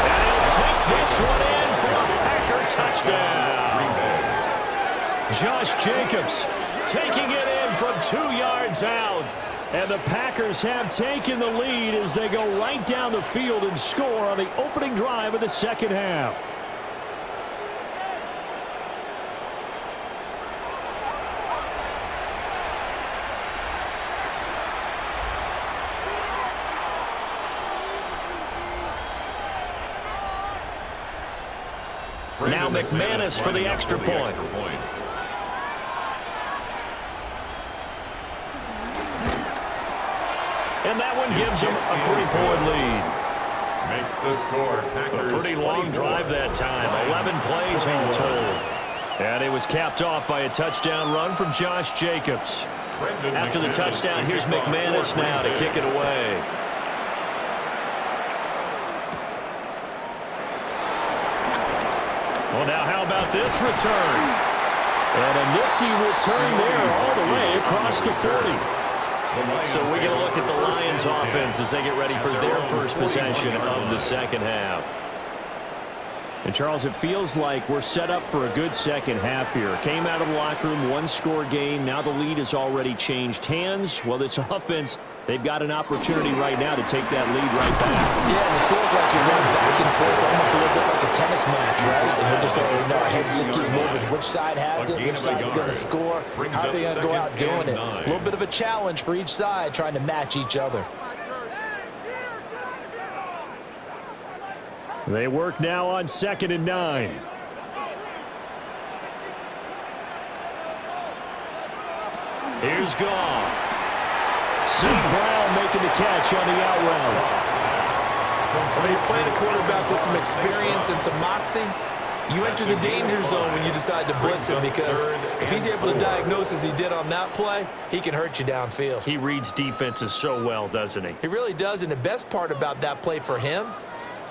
Speaker 5: And he'll take this one in for a Packer touchdown. Josh Jacobs taking it in from 2 yards out. And the Packers have taken the lead as they go right down the field and score on the opening drive of the second half. Now McManus for the extra point. And that one gives him a 3-point lead.
Speaker 3: Makes the score. Packers
Speaker 5: a pretty long drive that time. 11 plays all told. And it was capped off by a touchdown run from Josh Jacobs. After the touchdown, here's McManus now to kick it away. Well, now how about this return? And a nifty return there all the way across the 40. So we get a look at the Lions offense as they get ready for their first possession of the second half. And, Charles, it feels like we're set up for a good second half here. Came out of the locker room, 1-score game. Now the lead has already changed hands. Well, this offense, they've got an opportunity right now to take that lead right back.
Speaker 2: Yeah, and it feels like you're going back and forth, almost a little bit like a tennis match, right? And we're just like, no, our heads just keep moving. Which side has it? Which side's going to score? How are they going to go out doing it? A little bit of a challenge for each side, trying to match each other.
Speaker 5: They work now on 2nd and 9. Here's Goff. St. Brown making the catch on the out route.
Speaker 4: When you're playing a quarterback with some experience and some moxie, you enter the danger zone when you decide to blitz him, because if he's able to diagnose as he did on that play, he can hurt you downfield.
Speaker 5: He reads defenses so well, doesn't he?
Speaker 4: He really does, and the best part about that play for him,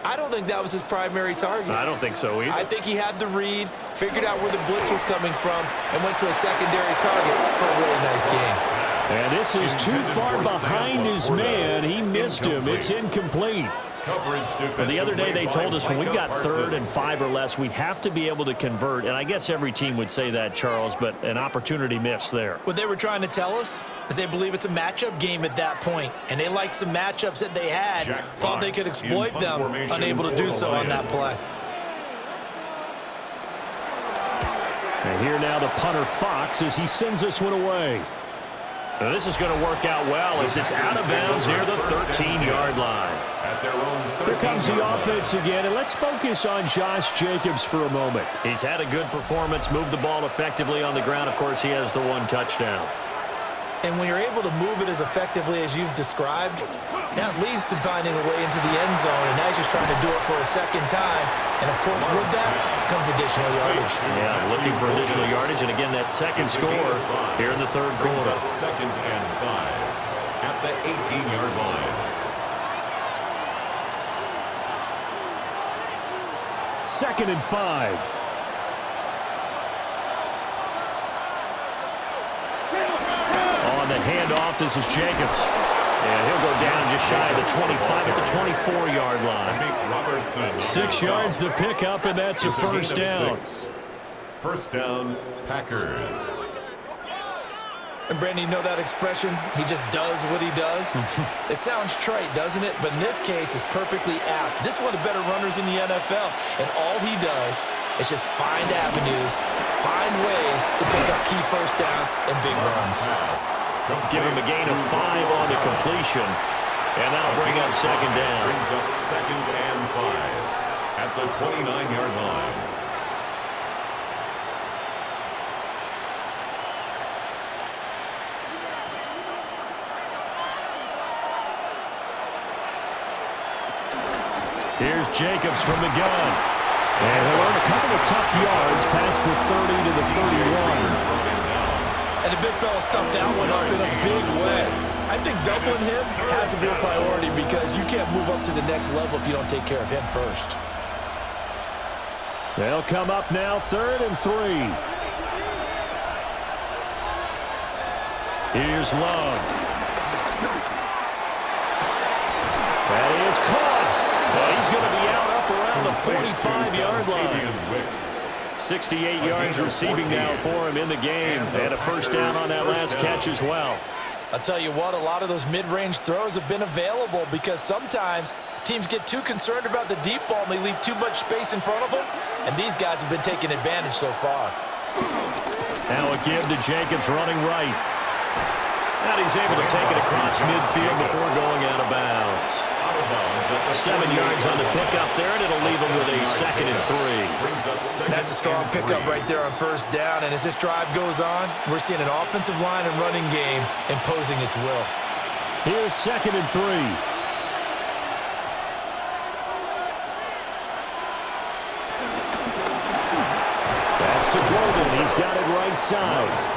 Speaker 4: I don't think that was his primary target.
Speaker 5: I don't think so either.
Speaker 4: I think he had the read, figured out where the blitz was coming from, and went to a secondary target for a really nice game.
Speaker 5: And this is too far behind his man. He missed him. It's incomplete. Well, the other day they told us when we've got 3rd and 5 or less, we have to be able to convert. And I guess every team would say that, Charles, but an opportunity missed there.
Speaker 4: What they were trying to tell us is they believe it's a matchup game at that point, and they liked some matchups that they had, thought they could exploit them, unable to do so on that play.
Speaker 5: And here now the punter Fox as he sends this one away. Now this is going to work out well as it's out of bounds near the 13-yard line. Here comes the offense again, and let's focus on Josh Jacobs for a moment. He's had a good performance, moved the ball effectively on the ground. Of course, he has the 1 touchdown.
Speaker 4: And when you're able to move it as effectively as you've described, that leads to finding a way into the end zone, and now he's just trying to do it for a second time. And, of course, with that comes additional yardage.
Speaker 5: Yeah, looking for additional yardage, and again, that second score here in the 3rd quarter.
Speaker 3: 2nd and 5 at the 18-yard line.
Speaker 5: 2nd and 5. The handoff, this is Jacobs. And he'll go down just shy of the 25 at the 24-yard line. 6 yards the pickup, and that's a first down.
Speaker 3: First down, Packers.
Speaker 4: And, Brandon, you know that expression? He just does what he does? It sounds trite, doesn't it? But in this case, it's perfectly apt. This is one of the better runners in the NFL, and all he does is just find avenues, find ways to pick up key first downs and big runs.
Speaker 5: Give him a gain of 5 on the completion, and that'll bring up 2nd down.
Speaker 3: Brings up 2nd and 5 at the 29-yard line.
Speaker 5: Here's Jacobs from the gun. And he'll earn a couple of tough yards past the 30 to the 31.
Speaker 4: And the big fella stumped that one up in a big way. I think doubling him has a real priority, because you can't move up to the next level if you don't take care of him first.
Speaker 5: They'll come up now 3rd and 3. Here's Love. That is caught. Well, he's going to be out up around the 45-yard line. 68 yards receiving now for him in the game, and a first down on that last catch as well.
Speaker 4: I'll tell you what, a lot of those mid-range throws have been available, because sometimes teams get too concerned about the deep ball and they leave too much space in front of them, and these guys have been taking advantage so far.
Speaker 5: Now a give to Jacobs running right. And he's able to take it across midfield before going out of bounds. 7 yards on the pickup there, and it'll leave him with a 2nd and 3.
Speaker 4: That's a strong pickup right there on first down, and as this drive goes on, we're seeing an offensive line and running game imposing its will.
Speaker 5: Here's 2nd and 3. That's to Golden. He's got it right side.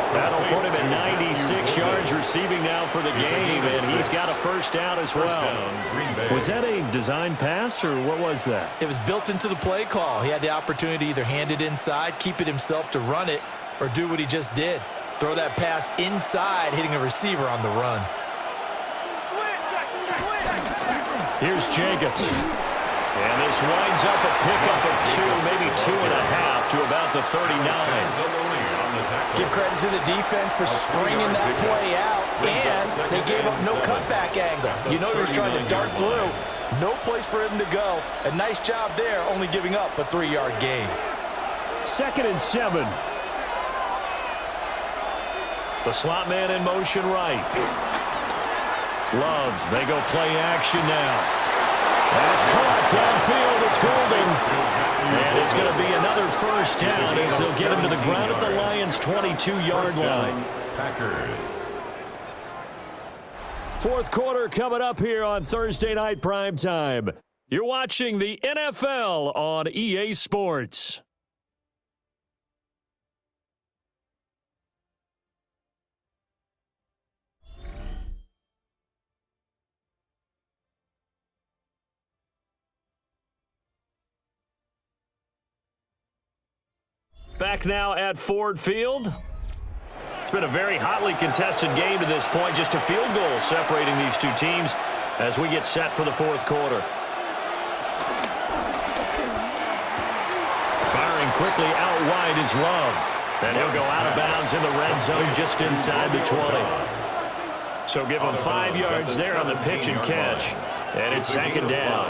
Speaker 5: That'll put him at 96 yards receiving now for the game, and he's got a first down as well. Was that a design pass, or what was that?
Speaker 4: It was built into the play call. He had the opportunity to either hand it inside, keep it himself to run it, or do what he just did. Throw that pass inside, hitting a receiver on the run.
Speaker 5: Here's Jacobs. And this winds up a pickup of 2, maybe 2.5 to about the 39.
Speaker 4: Give credit to the defense for stringing that play out, and they gave up no cutback angle. You know he was trying to dart through. No place for him to go. A nice job there, only giving up a 3-yard gain.
Speaker 5: 2nd and 7. The slot man in motion right. Love, they go play action now. That's caught downfield. It's Golden. And it's going to be another first down as they'll get him to the ground at the Lions' 22-yard line.
Speaker 3: Packers.
Speaker 5: Fourth quarter coming up here on Thursday Night Primetime. You're watching the NFL on EA Sports. Back now at Ford Field. It's been a very hotly contested game to this point. Just a field goal separating these two teams as we get set for the fourth quarter. Firing quickly out wide is Love. And he'll go out of bounds in the red zone just inside the 20. So give him 5 yards there on the pitch and catch. And it's second down.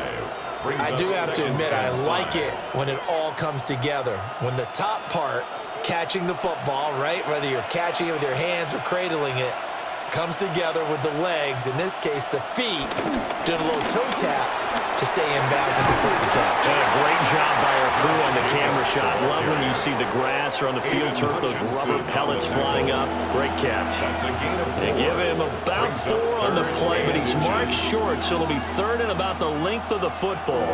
Speaker 4: I do have to admit, I like it when it all comes together. When the top part, catching the football, right, whether you're catching it with your hands or cradling it, comes together with the legs, in this case the feet, doing a little toe tap to stay in bounds and complete the catch.
Speaker 5: And a great job by our crew on the camera shot. Love when you see the grass or on the field turf, those rubber pellets flying up. Great catch. They give him about 4 on the play, but he's marked short, so it'll be third and about the length of the football.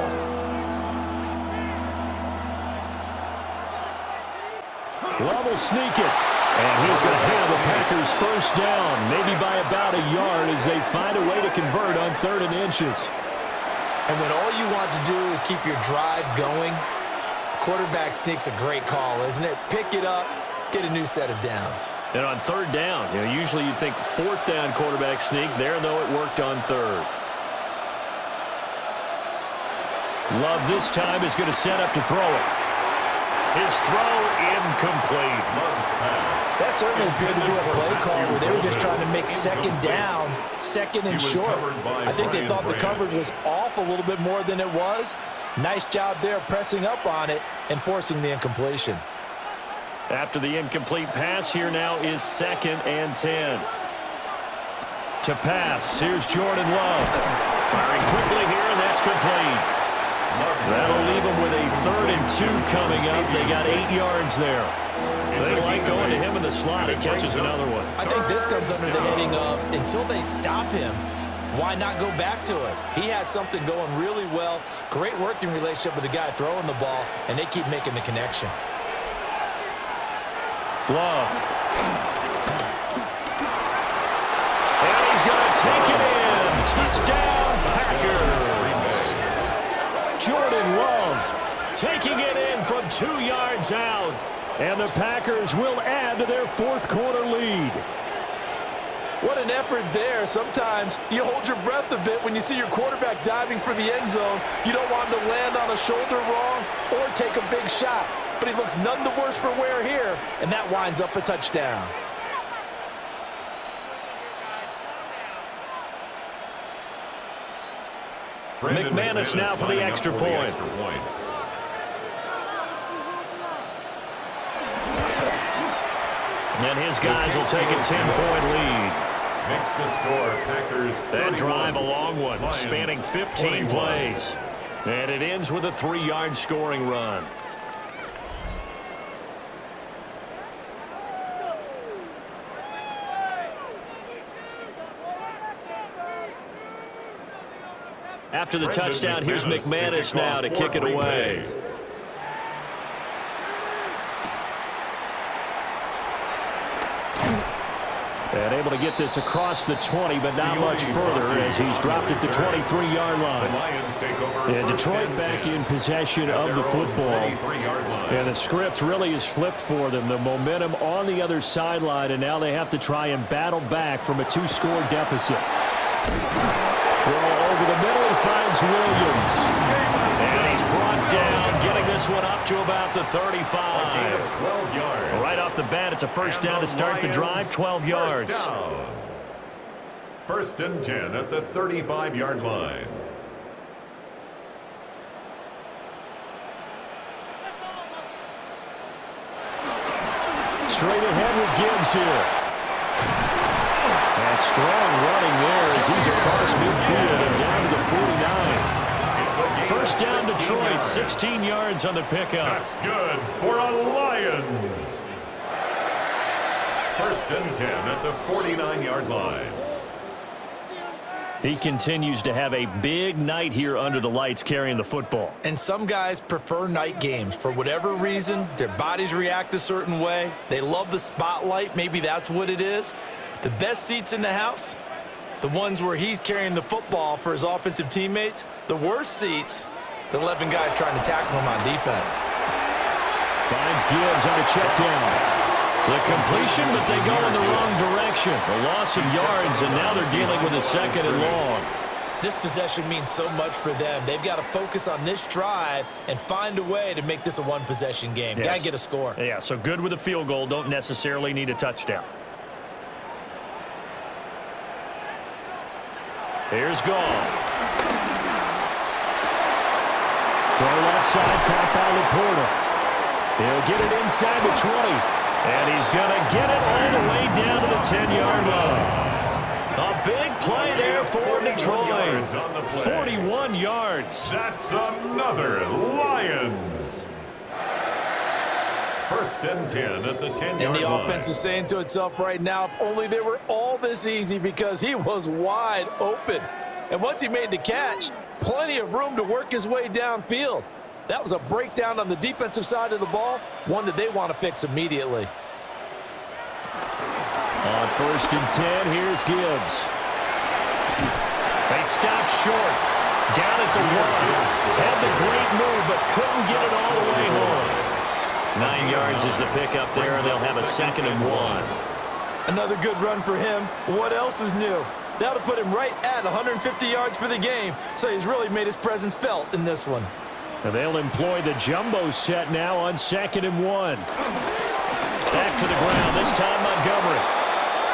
Speaker 5: Love will sneak it. And he's going to have the Packers first down, maybe by about a yard as they find a way to convert on 3rd and inches.
Speaker 4: And when all you want to do is keep your drive going, the quarterback sneaks a great call, isn't it? Pick it up, get a new set of downs.
Speaker 5: And on 3rd down, usually you'd think 4th down quarterback sneak. There, though, it worked on 3rd. Love this time is going to set up to throw it. His throw incomplete.
Speaker 2: That certainly appeared to be a play call where they were just trying to make second down, second and short. I think they thought the coverage was off a little bit more than it was. Nice job there pressing up on it and forcing the incompletion.
Speaker 5: After the incomplete pass, here now is 2nd and 10. To pass, here's Jordan Love. Firing quickly here, and that's complete. That'll leave them with a 3rd and 2 coming up. They got 8 yards there. They like going to him in the slot. He catches another one.
Speaker 4: I think this comes under the heading of, until they stop him, why not go back to it? He has something going really well. Great working relationship with the guy throwing the ball, and they keep making the connection.
Speaker 5: Love. And he's going to take it in. Touchdown, Packers. Jordan Love taking it in from 2 yards out. And the Packers will add to their fourth quarter lead.
Speaker 2: What an effort there. Sometimes you hold your breath a bit when you see your quarterback diving for the end zone. You don't want him to land on a shoulder wrong or take a big shot. But he looks none the worse for wear here, and that winds up a touchdown.
Speaker 5: McManus now for the extra point. And his guys will take a 10-point lead.
Speaker 3: Makes the score Packers 31.
Speaker 5: That drive a long one,
Speaker 3: Lions
Speaker 5: spanning 15
Speaker 3: 21.
Speaker 5: plays. And it ends with a 3-yard scoring run. After the touchdown, here's McManus now to kick it away. And able to get this across the 20, but not much further as he's dropped it to 23-yard line. And Detroit back in possession of the football. And the script really is flipped for them. The momentum on the other sideline, and now they have to try and battle back from a 2-score deficit. Throw over the middle, he finds Williams. And he's brought down, getting this one up to about the 35.
Speaker 3: 12 yards.
Speaker 5: Right off the bat, it's a first down to start the drive, 12 yards.
Speaker 3: First and 10 at the 35-yard line.
Speaker 5: Straight ahead with Gibbs here. And strong running there as he's across midfield and down to the 49. First down Detroit, 16 yards on the pickup.
Speaker 3: That's good for a Lions. First and 10 at the 49-yard line.
Speaker 1: He continues to have a big night here under the lights carrying the football.
Speaker 4: And some guys prefer night games. For whatever reason, their bodies react a certain way. They love the spotlight. Maybe that's what it is. The best seats in the house, the ones where he's carrying the football for his offensive teammates. The worst seats, the 11 guys trying to tackle him on defense.
Speaker 1: Finds Gibbs on a check down. The completion, but they go in the wrong direction. A loss of yards, and now they're dealing with a second and long.
Speaker 4: This possession means so much for them. They've got to focus on this drive and find a way to make this a one-possession game.
Speaker 1: Yes.
Speaker 4: Got to get a score.
Speaker 1: Yeah, so good with a field goal. Don't necessarily need a touchdown. Here's Gall. Throw left side, caught by Laporta. He'll get it inside the 20. And he's going to get it all the way down to the 10-yard line. A big play there for Detroit. 41 yards.
Speaker 3: That's another Lions. First and 10 at the 10-yard line.
Speaker 2: And the offense is saying to itself right now, if only they were all this easy, because he was wide open. And once he made the catch, plenty of room to work his way downfield. That was a breakdown on the defensive side of the ball, one that they want to fix immediately.
Speaker 1: On first and 10, here's Gibbs. They stop short. Down at the 1. Had the great move, but couldn't get it all the way home. 9 yards is the pickup there, and they'll have a second and 1.
Speaker 4: Another good run for him. What else is new? That'll put him right at 150 yards for the game, so he's really made his presence felt in this one.
Speaker 1: And they'll employ the jumbo set now on second and 1. Back to the ground, this time Montgomery.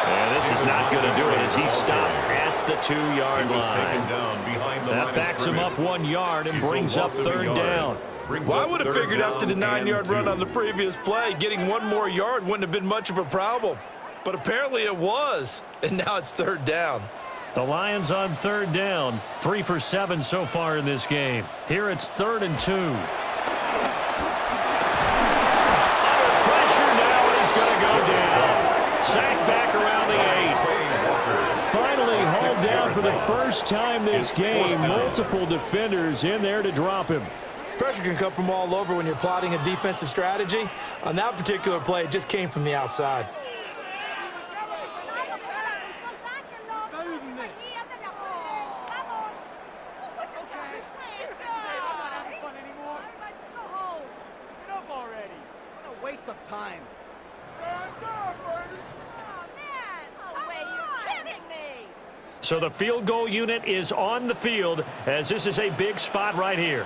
Speaker 1: And this is not going to do it as he stopped at the 2-yard line. That backs him up 1 yard and brings up third down.
Speaker 4: Well, I would have figured after the 9-yard run on the previous play, getting 1 more yard wouldn't have been much of a problem. But apparently it was, and now it's third down.
Speaker 1: The Lions on third down, 3 for 7 so far in this game. Here it's 3rd and 2. Under pressure now, and he's going to go down. Sacked back around the 8. Finally hauled down for the first time this game. Multiple defenders in there to drop him.
Speaker 4: Pressure can come from all over when you're plotting a defensive strategy. On that particular play, it just came from the outside.
Speaker 7: Time.
Speaker 1: So the field goal unit is on the field as this is a big spot right here.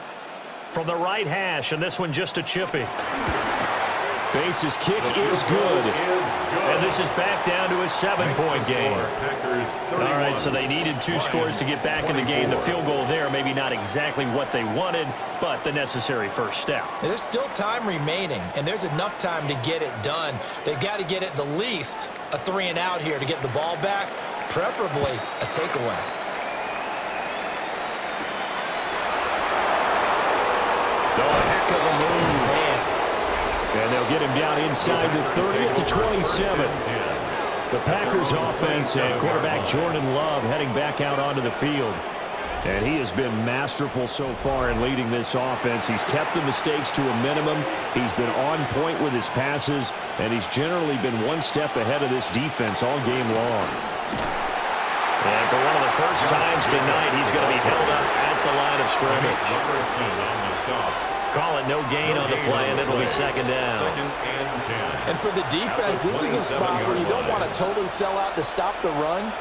Speaker 1: From the right hash, and this one just a chippy. Bates' kick is good. And this is back down to a 7-point game. All right, so they needed 2 scores to get back in the game. The field goal there, maybe not exactly what they wanted, but the necessary first step.
Speaker 4: There's still time remaining, and there's enough time to get it done. They've got to get at the least a 3-and-out here to get the ball back, preferably a takeaway.
Speaker 1: A heck of a move. And they'll get him down inside the 30 at the 27. The Packers offense and quarterback Jordan Love heading back out onto the field. And he has been masterful so far in leading this offense. He's kept the mistakes to a minimum. He's been on point with his passes, and he's generally been 1 step ahead of this defense all game long. And for one of the first times tonight, he's going to be held up at the line of scrimmage. Call it no gain on the play, and it'll be second down.
Speaker 3: Second and 10.
Speaker 2: And for the defense, this is a spot where you don't want to totally sell out to stop the run,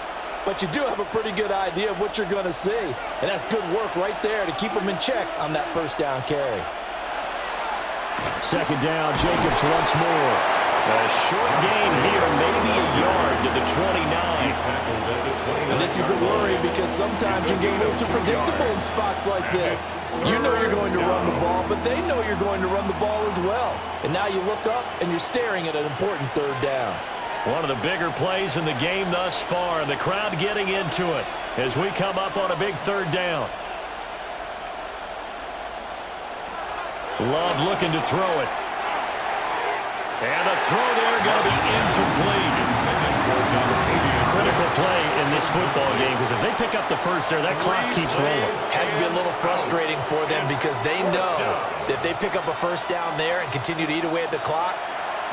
Speaker 2: but you do have a pretty good idea of what you're going to see. And that's good work right there to keep them in check on that first down carry.
Speaker 1: Second down, Jacobs once more. A short gain here, maybe a yard to the 29.
Speaker 2: And this is the worry, because sometimes you get a little too predictable in spots like this. You know you're going to run the ball, but they know you're going to run the ball as well. And now you look up, and you're staring at an important third down.
Speaker 1: One of the bigger plays in the game thus far, and the crowd getting into it as we come up on a big third down. Love looking to throw it. And the throw there going to be incomplete. Critical play in this football game, because if they pick up the first there, that clock keeps rolling.
Speaker 4: Has to be a little frustrating for them because they know that if they pick up a first down there and continue to eat away at the clock,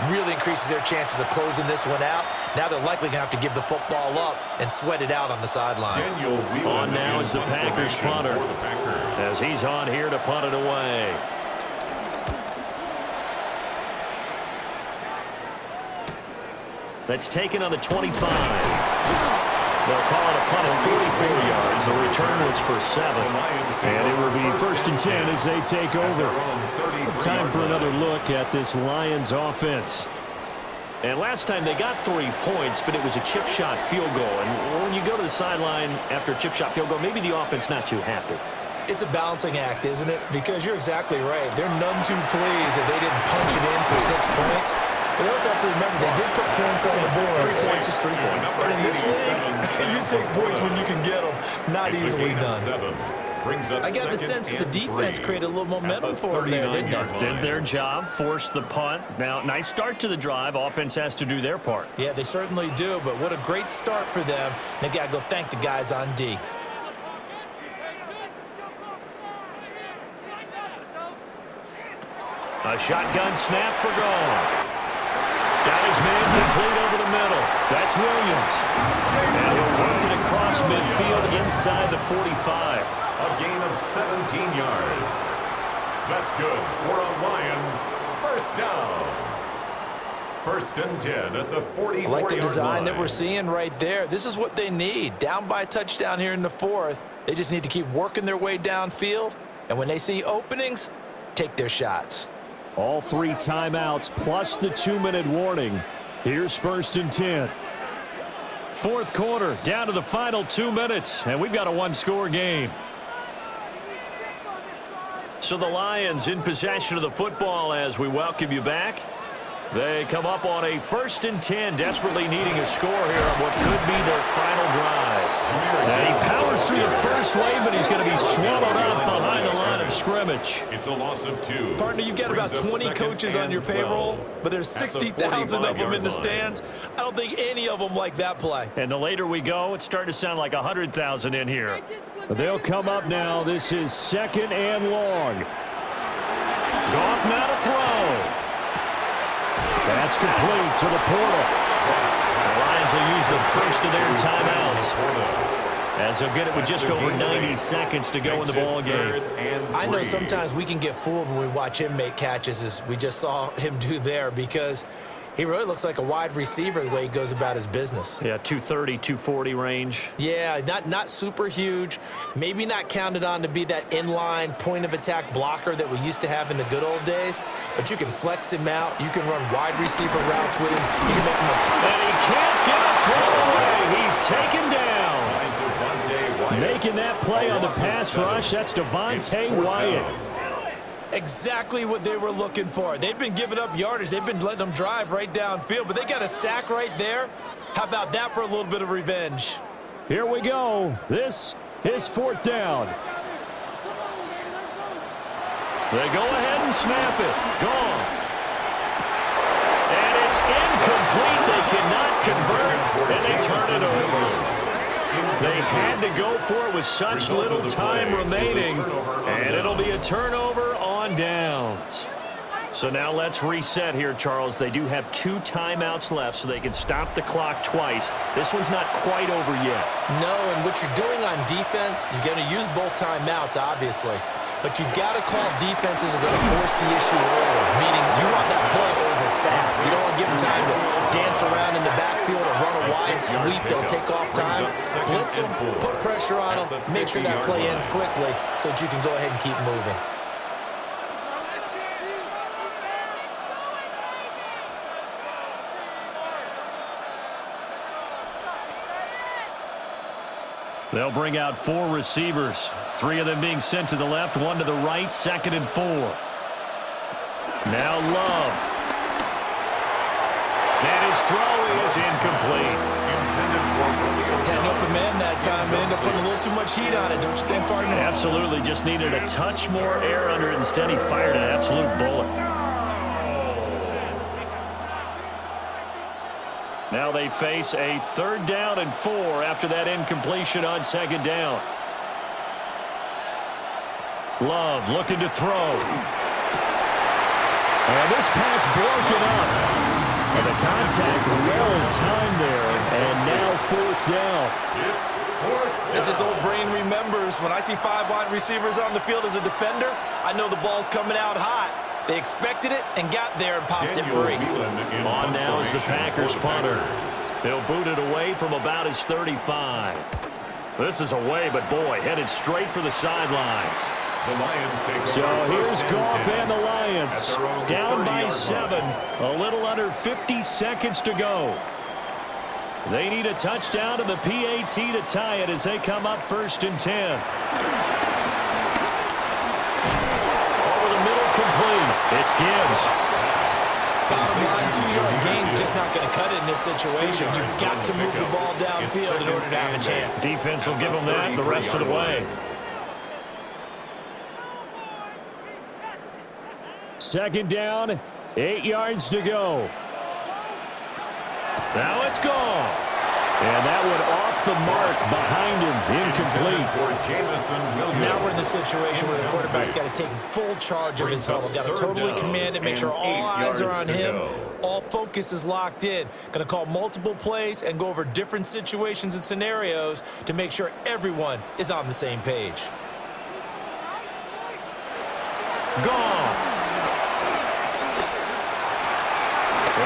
Speaker 4: really increases their chances of closing this one out. Now they're likely going to have to give the football up and sweat it out on the sideline.
Speaker 1: On now is the Packers punter, as he's on here to punt it away. That's taken on the 25. They'll call it a punt of 44 yards. The return was for 7.
Speaker 5: And it will be 1st and 10 as they take over. Time for another look at this Lions offense.
Speaker 1: And last time they got 3 points, but it was a chip shot field goal. And when you go to the sideline after a chip shot field goal, maybe the offense not too happy.
Speaker 4: It's a balancing act, isn't it? Because you're exactly right. They're none too pleased that they didn't punch it in for 6 points. But they also have to remember they did put points on the board.
Speaker 1: 3 points is 3 points.
Speaker 4: But in this league, you take points when you can get them. Not easily done. I got the sense that the defense created a little momentum for them there, didn't they?
Speaker 1: Did their job, forced the punt. Now, nice start to the drive. Offense has to do their part.
Speaker 4: Yeah, they certainly do, but what a great start for them. They got to go thank the guys on D.
Speaker 1: A shotgun snap for Goff. Got his man complete over the middle. That's Williams. And he'll work it across midfield inside the 45.
Speaker 3: A gain of 17 yards. That's good for a Lions first down. 1st and 10 at the 44-yard line.
Speaker 4: I like the design that we're seeing right there. This is what they need. Down by a touchdown here in the 4th. They just need to keep working their way downfield. And when they see openings, take their shots.
Speaker 5: All 3 timeouts plus the 2-minute warning. Here's 1st and 10. 4th quarter, down to the final 2 minutes, and we've got a 1-score game.
Speaker 1: So the Lions in possession of the football as we welcome you back. They come up on a 1st and 10, desperately needing a score here on what could be their final drive. And he powers through the first wave, but he's going to be swallowed up behind the line of scrimmage.
Speaker 3: It's a loss of 2.
Speaker 4: Partner, you've got about 20 coaches on your payroll, but there's 60,000 of them in the stands. I don't think any of them like that play.
Speaker 1: And the later we go, it's starting to sound like 100,000 in here.
Speaker 5: They'll come up now. This is 2nd and long.
Speaker 1: Goff now to throw.
Speaker 5: That's complete to the portal.
Speaker 1: The Lions will use the first of their timeouts, as they'll get it with just over 90 seconds to go in the ball game.
Speaker 4: I know sometimes we can get fooled when we watch him make catches, as we just saw him do there, because he really looks like a wide receiver the way he goes about his business.
Speaker 1: Yeah, 230, 240 range.
Speaker 4: Yeah, not super huge. Maybe not counted on to be that inline point-of-attack blocker that we used to have in the good old days, but you can flex him out. You can run wide receiver routes with him. You can make him
Speaker 1: And he can't get a throw away. He's taken down.
Speaker 5: Making that play on the pass rush, that's Devontae Wyatt.
Speaker 4: Exactly what they were looking for. They've been giving up yardage. They've been letting them drive right downfield, but they got a sack right there. How about that for a little bit of revenge?
Speaker 5: Here we go. This is 4th down.
Speaker 1: They go ahead and snap it. Gone. And it's incomplete. They cannot convert, and they turn it over. They had to go for it with such little time remaining, and it'll be a turnover on downs. So now let's reset here, Charles. They do have 2 timeouts left, so they can stop the clock twice. This one's not quite over yet.
Speaker 4: No, and what you're doing on defense, you're going to use both timeouts, obviously. But you've got to call defenses that are going to force the issue over, meaning you want that play over fast. You don't want to give them time to dance around in the backfield or run a wide sweep that'll take off time. Blitz them, put pressure on them, make sure that play ends quickly so that you can go ahead and keep moving.
Speaker 1: They'll bring out 4 receivers, 3 of them being sent to the left, 1 to the right, 2nd and 4. Now Love. And his throw is incomplete.
Speaker 4: Had an open man that time and ended up putting a little too much heat on it, don't you think, partner?
Speaker 1: Absolutely, just needed a touch more air under it. Instead, he fired an absolute bullet. Now they face a 3rd down and 4 after that incompletion on 2nd down. Love looking to throw. And this pass broken up. And the contact well timed there. And now 4th down.
Speaker 4: As this old brain remembers, when I see 5 wide receivers on the field as a defender, I know the ball's coming out hot. They expected it and got there and popped it free.
Speaker 1: On now is the Packers punter. They'll boot it away from about his 35. This is away, but boy, headed straight for the sidelines.
Speaker 3: The Lions take
Speaker 1: So
Speaker 3: over
Speaker 1: here's
Speaker 3: first and
Speaker 1: Goff
Speaker 3: 10
Speaker 1: and the Lions.
Speaker 3: at their own
Speaker 1: Down by
Speaker 3: 30-yard
Speaker 1: 7.
Speaker 3: line.
Speaker 1: A little under 50 seconds to go. They need a touchdown to the PAT to tie it as they come up 1st and 10. Over the middle, complete. It's Gibbs.
Speaker 4: Bottom line, 2-yard gain's just not going to cut it in this situation. You've got to move the ball downfield in order to have a chance.
Speaker 1: Defense will give them that the rest of the way. 2nd down, 8 yards to go. Now it's Goff. And that one off the mark behind him, incomplete.
Speaker 4: Now we're in the situation where the quarterback's got to take full charge of his huddle. Got to totally command it, make sure all eyes are on him. All focus is locked in. Going to call multiple plays and go over different situations and scenarios to make sure everyone is on the same page.
Speaker 1: Goff.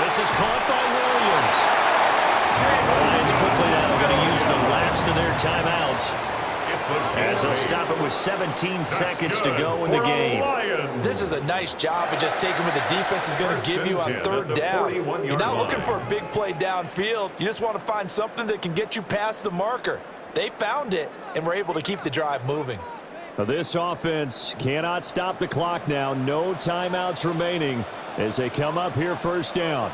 Speaker 1: This is caught by Williams. The Lions quickly now going to use the last of their timeouts as they'll stop it with 17 seconds to go in the game.
Speaker 4: This is a nice job of just taking what the defense is going to give you on 3rd down. You're not looking for a big play downfield. You just want to find something that can get you past the marker. They found it and were able to keep the drive moving.
Speaker 5: This offense cannot stop the clock now. No timeouts remaining as they come up here 1st down.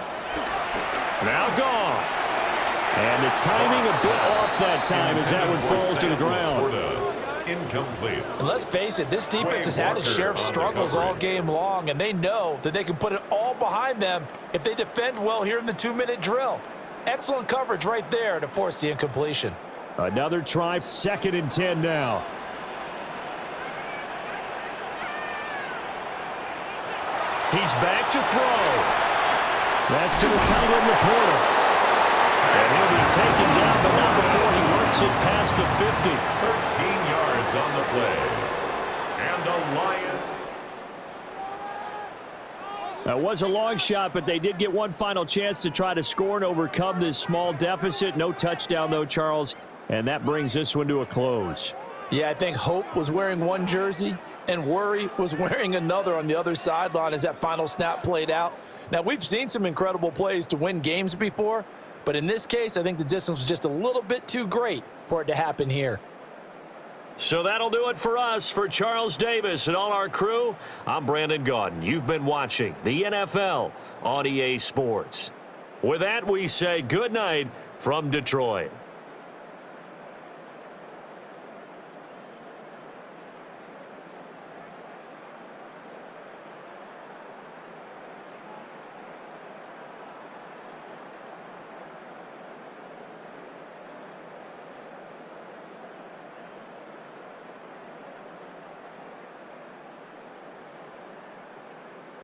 Speaker 5: Now Goff. And the timing a bit off that time as that one falls to the ground.
Speaker 3: Incomplete.
Speaker 4: And let's face it, this defense has had its share of struggles all game long, and they know that they can put it all behind them if they defend well here in the 2-minute drill. Excellent coverage right there to force the incompletion.
Speaker 5: Another try, 2nd and 10 now.
Speaker 1: He's back to throw.
Speaker 5: That's to the tight end, Laporta.
Speaker 1: And he'll be taken down, but not before he works it past the 50.
Speaker 3: 13 yards on the play. And the Lions.
Speaker 5: That was a long shot, but they did get one final chance to try to score and overcome this small deficit. No touchdown, though, Charles. And that brings this one to a close.
Speaker 4: Yeah, I think hope was wearing one jersey and worry was wearing another on the other sideline as that final snap played out. Now, we've seen some incredible plays to win games before, but in this case, I think the distance was just a little bit too great for it to happen here.
Speaker 1: So that'll do it for us. For Charles Davis and all our crew, I'm Brandon Gaudin. You've been watching the NFL on EA Sports. With that, we say good night from Detroit.